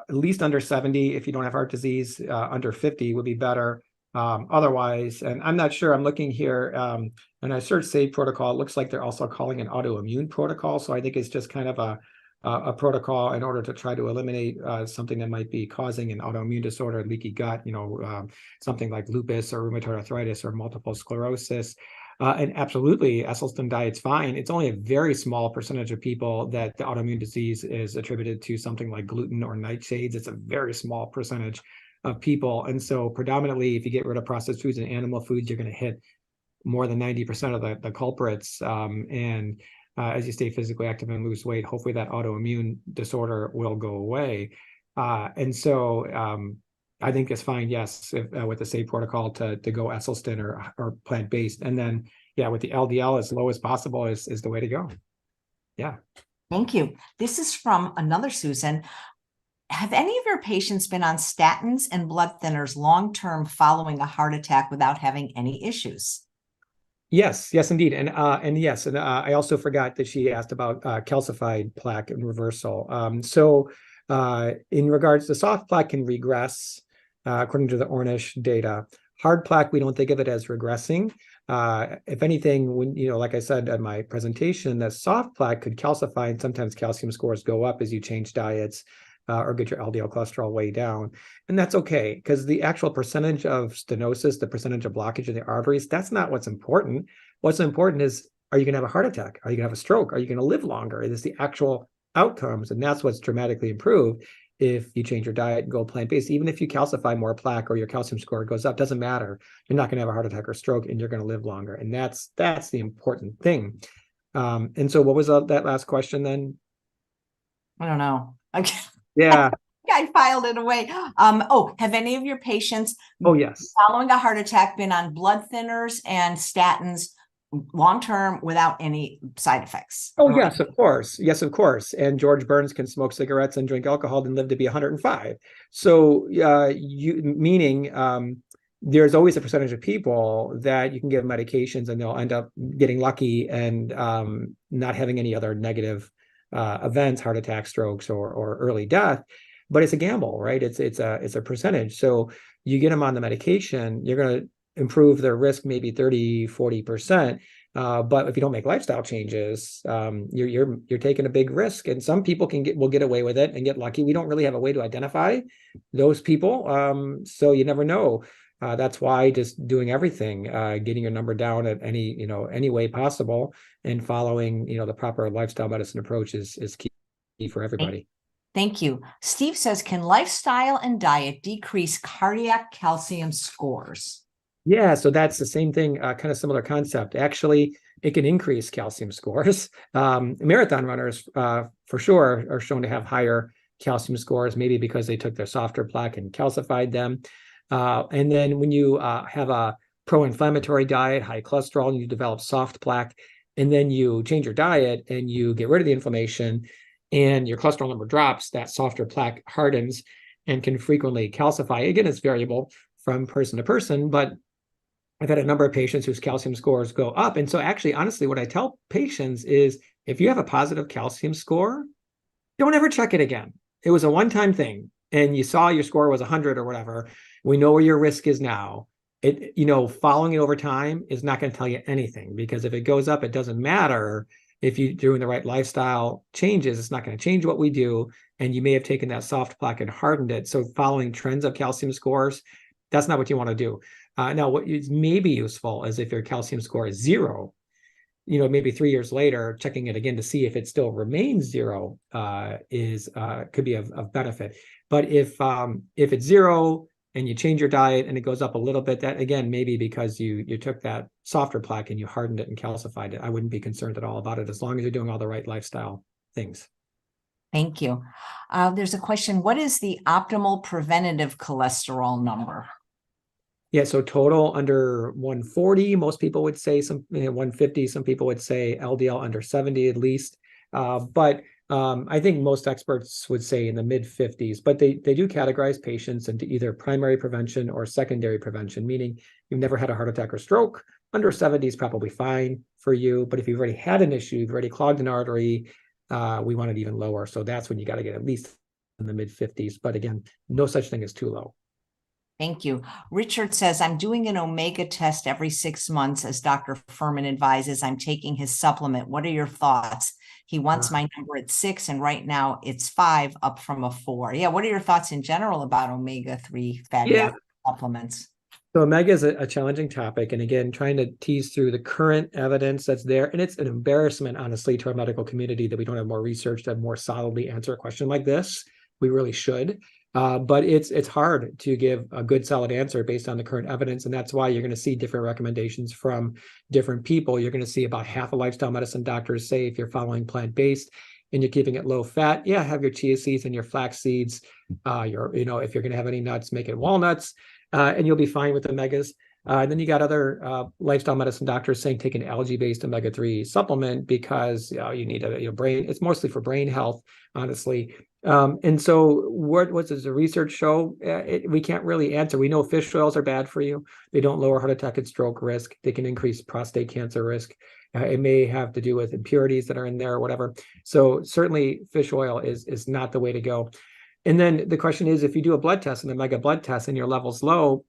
at least under 70. If you don't have heart disease, under 50 would be better. Otherwise, and I'm not sure, I'm looking here, and I searched SAVE protocol, it looks like they're also calling an autoimmune protocol. So I think it's just kind of a protocol in order to try to eliminate something that might be causing an autoimmune disorder, leaky gut, something like lupus or rheumatoid arthritis or multiple sclerosis. And absolutely, Esselstyn diet's fine. It's only a very small percentage of people that the autoimmune disease is attributed to something like gluten or nightshades. It's a very small percentage of people. And so predominantly, if you get rid of processed foods and animal foods, you're going to hit more than 90% of the culprits. As you stay physically active and lose weight, hopefully that autoimmune disorder will go away. And so I think it's fine, yes, with the SAVE protocol to go Esselstyn or plant-based. And then, yeah, with the LDL as low as possible is the way to go. Yeah. Thank you. This is from another Susan. Have any of your patients been on statins and blood thinners long-term following a heart attack without having any issues? Yes, yes, indeed. And yes, and I also forgot that she asked about calcified plaque and reversal. In regards to soft plaque can regress, according to the Ornish data. Hard plaque, we don't think of it as regressing. If anything, when, like I said in my presentation, that soft plaque could calcify, and sometimes calcium scores go up as you change diets or get your LDL cholesterol way down. And that's okay, because the actual percentage of stenosis, the percentage of blockage in the arteries, that's not what's important. What's important is, are you going to have a heart attack? Are you going to have a stroke? Are you going to live longer? It is the actual outcomes. And that's what's dramatically improved if you change your diet and go plant-based. Even if you calcify more plaque or your calcium score goes up, doesn't matter. You're not going to have a heart attack or stroke, and you're going to live longer. And that's the important thing. And so what was that last question then? I don't know. Okay. Yeah. I filed it away. Have any of your patients yes, following a heart attack been on blood thinners and statins long-term without any side effects? Yes, of course. Yes, of course. And George Burns can smoke cigarettes and drink alcohol and live to be 105. So there's always a percentage of people that you can give medications and they'll end up getting lucky and not having any other negative events, heart attack, strokes, or early death. But it's a gamble, right? It's a percentage. So you get them on the medication, you're going to improve their risk maybe 30-40%. But if you don't make lifestyle changes, you're taking a big risk. And some people will get away with it and get lucky. We don't really have a way to identify those people. So you never know. That's why just doing everything, getting your number down at any way possible, and following the proper lifestyle medicine approach is key for everybody. Thank you. Steve says, can lifestyle and diet decrease cardiac calcium scores? Yeah, so that's the same thing, kind of similar concept. Actually, it can increase calcium scores. Marathon runners, for sure, are shown to have higher calcium scores, maybe because they took their softer plaque and calcified them. And then when you have a pro-inflammatory diet, high cholesterol, and you develop soft plaque, and then you change your diet and you get rid of the inflammation and your cholesterol number drops, that softer plaque hardens and can frequently calcify. Again, it's variable from person to person, but I've had a number of patients whose calcium scores go up. And so actually, honestly, what I tell patients is, if you have a positive calcium score, don't ever check it again. It was a one-time thing, and you saw your score was 100 or whatever. We know where your risk is now. Following it over time is not going to tell you anything, because if it goes up, it doesn't matter. If you're doing the right lifestyle changes, it's not going to change what we do. And you may have taken that soft plaque and hardened it. So following trends of calcium scores, that's not what you want to do. Now, what is maybe useful is if your calcium score is 0, maybe 3 years later, checking it again to see if it still remains 0 could be of benefit. But if it's 0 and you change your diet and it goes up a little bit, that again, maybe because you took that softer plaque and you hardened it and calcified it, I wouldn't be concerned at all about it, as long as you're doing all the right lifestyle things. Thank you. There's a question. What is the optimal preventative cholesterol number? Yeah, so total under 140, most people would say 150, some people would say LDL under 70 at least. But I think most experts would say in the mid 50s, but they do categorize patients into either primary prevention or secondary prevention, meaning you've never had a heart attack or stroke. Under 70 is probably fine for you. But if you've already had an issue, you've already clogged an artery, we want it even lower. So that's when you got to get at least in the mid 50s. But again, no such thing as too low. Thank you. Richard says, I'm doing an omega test every 6 months, as Dr. Furman advises. I'm taking his supplement. What are your thoughts? He wants my number at 6, and right now it's 5, up from a 4. Yeah. What are your thoughts in general about omega-3 fatty acid supplements? So omega is a challenging topic. And again, trying to tease through the current evidence that's there. And it's an embarrassment, honestly, to our medical community that we don't have more research to more solidly answer a question like this. We really should. But it's hard to give a good solid answer based on the current evidence. And that's why you're going to see different recommendations from different people. You're going to see about half of lifestyle medicine doctors say, if you're following plant-based and you're keeping it low fat, have your chia seeds and your flax seeds. If you're going to have any nuts, make it walnuts, and you'll be fine with omegas. And then you got other lifestyle medicine doctors saying take an algae-based omega-3 supplement because you need a brain. It's mostly for brain health, honestly. And so what does the research show? We can't really answer. We know fish oils are bad for you. They don't lower heart attack and stroke risk. They can increase prostate cancer risk. It may have to do with impurities that are in there or whatever. So certainly fish oil is not the way to go. And then the question is, if you do a blood test, an omega blood test, and your level's low,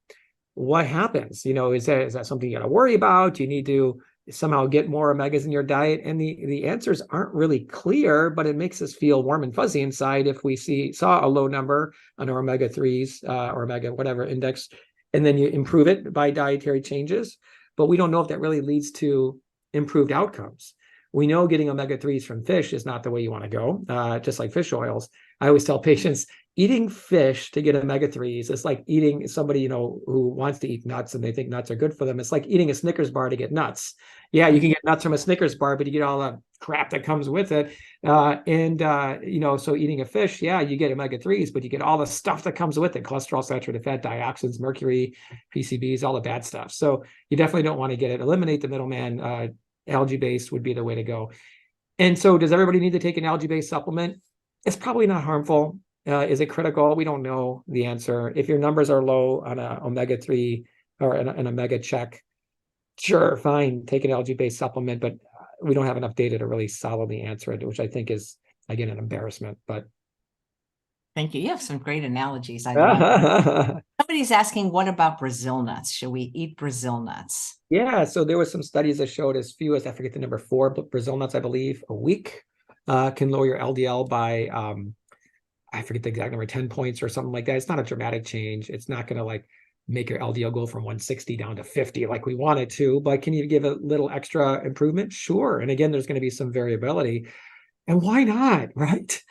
what happens? Is that something you got to worry about? Do you need to somehow get more omegas in your diet? And the answers aren't really clear, but it makes us feel warm and fuzzy inside if we saw a low number on our omega-3s or omega whatever index, and then you improve it by dietary changes. But we don't know if that really leads to improved outcomes. We know getting omega-3s from fish is not the way you want to go, just like fish oils. I always tell patients, eating fish to get omega-3s is like eating somebody, who wants to eat nuts and they think nuts are good for them. It's like eating a Snickers bar to get nuts. Yeah, you can get nuts from a Snickers bar, but you get all the crap that comes with it. So eating a fish, yeah, you get omega-3s, but you get all the stuff that comes with it: cholesterol, saturated fat, dioxins, mercury, PCBs, all the bad stuff. So you definitely don't want to get it. Eliminate the middleman. Algae-based would be the way to go. And so does everybody need to take an algae-based supplement? It's probably not harmful. Is it critical? We don't know the answer. If your numbers are low on an omega-3 or an omega check, sure, fine, take an algae-based supplement, but we don't have enough data to really solidly answer it, which I think is, again, an embarrassment. But Thank you. You have some great analogies. I love it. Somebody's asking, what about Brazil nuts? Should we eat Brazil nuts? Yeah, so there were some studies that showed as few as, I forget the number, 4 Brazil nuts, I believe, a week can lower your LDL by, I forget the exact number, 10 points or something like that. It's not a dramatic change. It's not going to make your LDL go from 160 down to 50 like we want it to, but can you give a little extra improvement? Sure. And again, there's going to be some variability. And why not, right?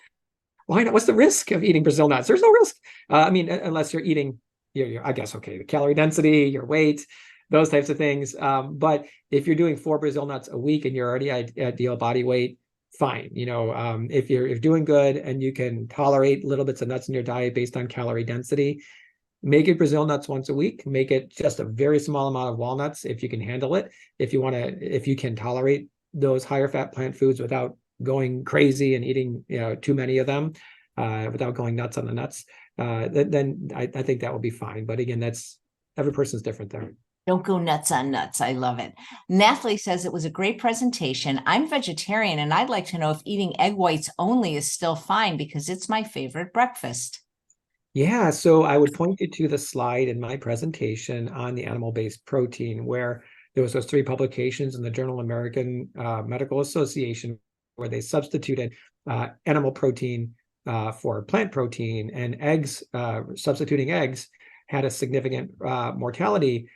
Why not? What's the risk of eating Brazil nuts? There's no risk. Unless you're eating, I guess, okay, the calorie density, your weight, those types of things. But if you're doing 4 Brazil nuts a week and you're already at ideal body weight, fine. If you're doing good and you can tolerate little bits of nuts in your diet based on calorie density, make it Brazil nuts once a week. Make it just a very small amount of walnuts if you can handle it. If you can tolerate those higher fat plant foods without going crazy and eating too many of them, without going nuts on the nuts, then I think that will be fine. But again, that's every person's different there. Don't go nuts on nuts. I love it. Nathalie says it was a great presentation. I'm vegetarian and I'd like to know if eating egg whites only is still fine because it's my favorite breakfast. Yeah, so I would point you to the slide in my presentation on the animal-based protein, where there was those 3 publications in the Journal American Medical Association where they substituted animal protein for plant protein, and eggs, substituting eggs had a significant mortality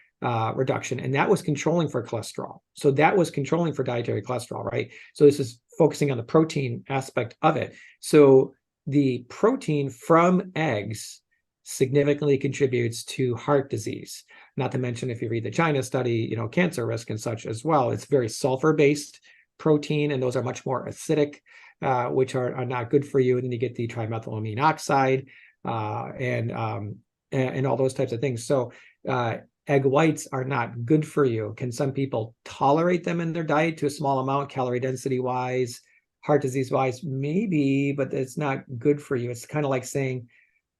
reduction, and that was controlling for cholesterol. So that was controlling for dietary cholesterol, right? So this is focusing on the protein aspect of it. So the protein from eggs significantly contributes to heart disease. Not to mention, if you read the China study, cancer risk and such as well. It's very sulfur-based protein, and those are much more acidic, which are not good for you. And then you get the trimethylamine oxide and all those types of things. So egg whites are not good for you. Can some people tolerate them in their diet to a small amount, calorie density wise, heart disease wise? Maybe, but it's not good for you. It's kind of like saying,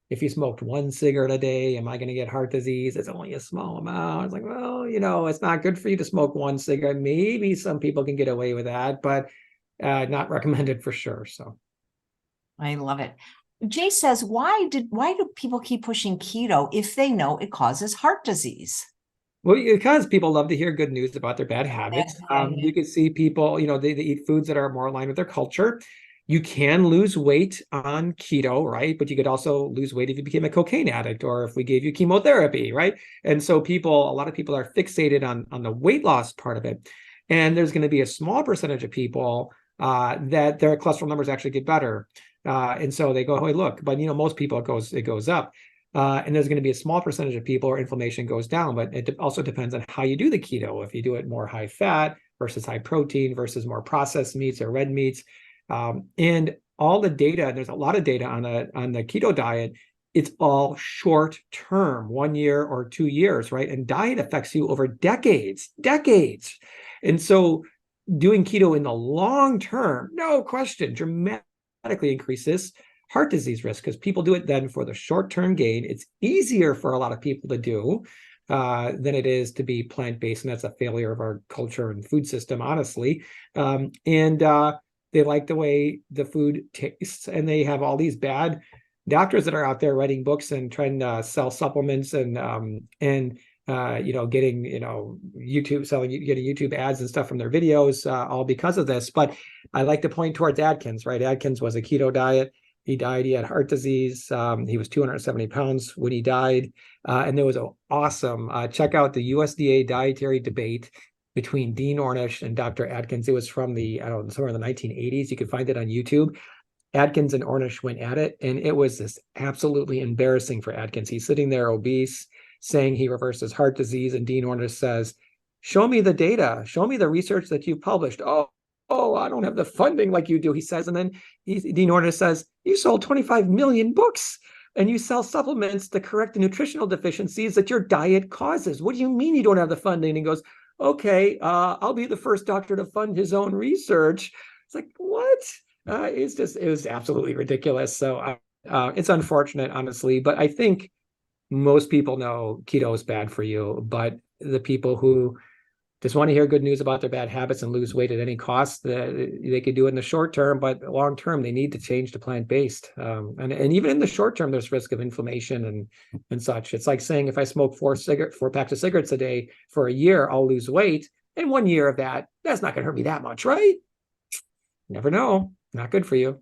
if you smoked 1 cigarette a day, am I going to get heart disease? It's only a small amount. It's like, well, it's not good for you to smoke 1 cigarette. Maybe some people can get away with that, but not recommended for sure. So I love it. Jay says, why do people keep pushing keto if they know it causes heart disease? Well, because people love to hear good news about their bad habits. You can see people, they eat foods that are more aligned with their culture. You can lose weight on keto, right? But you could also lose weight if you became a cocaine addict or if we gave you chemotherapy, right? And so a lot of people are fixated on the weight loss part of it. And there's going to be a small percentage of people that their cholesterol numbers actually get better. And so they go, hey, look, but most people it goes up. And there's going to be a small percentage of people where inflammation goes down, but it also depends on how you do the keto. If you do it more high fat versus high protein versus more processed meats or red meats. And all the data, there's a lot of data on the keto diet. It's all short term, 1 year or 2 years, right? And diet affects you over decades. And so doing keto in the long term, no question, dramatically increases heart disease risk, because people do it then for the short-term gain. It's easier for a lot of people to do than it is to be plant-based, and that's a failure of our culture and food system, honestly. They like the way the food tastes, and they have all these bad doctors that are out there writing books and trying to sell supplements and getting getting YouTube ads and stuff from their videos, all because of this. But I like to point towards Atkins, right? Atkins was a keto diet. He died. He had heart disease. He was 270 pounds when he died. And there was an awesome, check out the USDA dietary debate between Dean Ornish and Dr. Atkins. It was from somewhere in the 1980s. You can find it on YouTube. Atkins and Ornish went at it, and it was this absolutely embarrassing for Atkins. He's sitting there obese, saying he reverses heart disease, and Dean Ornish says, "Show me the data. Show me the research that you've published." Oh, I don't have the funding like you do, he says. And then Dean Ornish says, "You sold 25 million books, and you sell supplements to correct the nutritional deficiencies that your diet causes. What do you mean you don't have the funding?" And he goes, "Okay, I'll be the first doctor to fund his own research." It's like, what? It was absolutely ridiculous. So it's unfortunate, honestly, but I think most people know keto is bad for you, but the people who just want to hear good news about their bad habits and lose weight at any cost, they could do it in the short term, but long term, they need to change to plant-based. And even in the short term, there's risk of inflammation and such. It's like saying, if I smoke 4 packs of cigarettes a day for a year, I'll lose weight. In 1 year of that's not going to hurt me that much, right? Never know. Not good for you.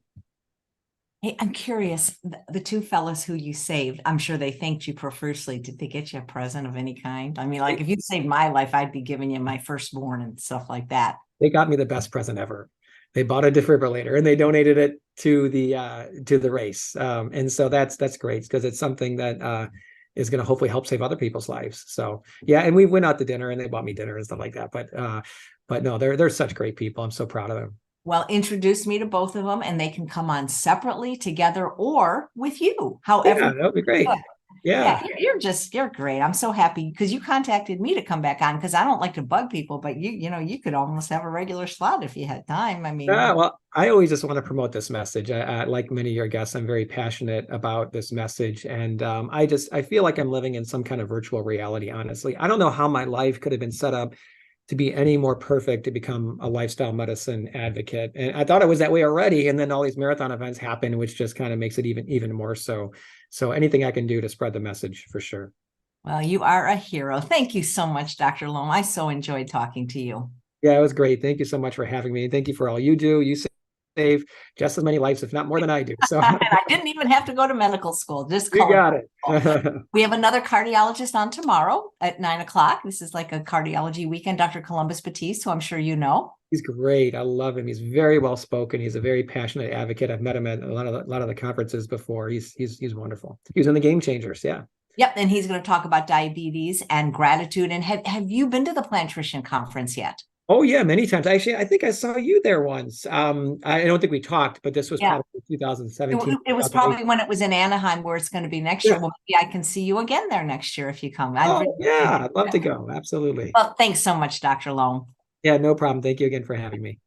Hey, I'm curious, the two fellas who you saved, I'm sure they thanked you profusely. Did they get you a present of any kind? I mean, like, if you saved my life, I'd be giving you my firstborn and stuff like that. They got me the best present ever. They bought a defibrillator and they donated it to the race. And so that's great, because it's something that is going to hopefully help save other people's lives. So yeah, and we went out to dinner and they bought me dinner and stuff like that. But no, they're such great people. I'm so proud of them. Well, introduce me to both of them, and they can come on separately, together, or with you. However, yeah, that would be great. Yeah, you're great. I'm so happy because you contacted me to come back on, because I don't like to bug people, but you could almost have a regular slot if you had time. I mean, well, I always just want to promote this message. I like many of your guests, I'm very passionate about this message, and I feel like I'm living in some kind of virtual reality. Honestly, I don't know how my life could have been set up to be any more perfect to become a lifestyle medicine advocate. And I thought it was that way already. And then all these marathon events happen, which just kind of makes it even more so. So anything I can do to spread the message, for sure. Well, you are a hero. Thank you so much, Dr. Lome. I so enjoyed talking to you. Yeah, it was great. Thank you so much for having me. Thank you for all you do. You save just as many lives, if not more than I do. So and I didn't even have to go to medical school. Just you got it. We have another cardiologist on tomorrow at 9:00. This is like a cardiology weekend. Dr. Columbus Batiste, who I'm sure you know. He's great. I love him. He's very well spoken. He's a very passionate advocate. I've met him at a lot of the conferences before. He's wonderful. He was in the Game Changers. Yeah. Yep. And he's going to talk about diabetes and gratitude. And have you been to the Plantrician Conference yet? Oh yeah, many times. Actually, I think I saw you there once. I don't think we talked, but this was probably 2017. It was probably when it was in Anaheim, where it's going to be next year. Well, maybe I can see you again there next year if you come. I'd love to go. Absolutely. Well, thanks so much, Dr. Lome. Yeah, no problem. Thank you again for having me.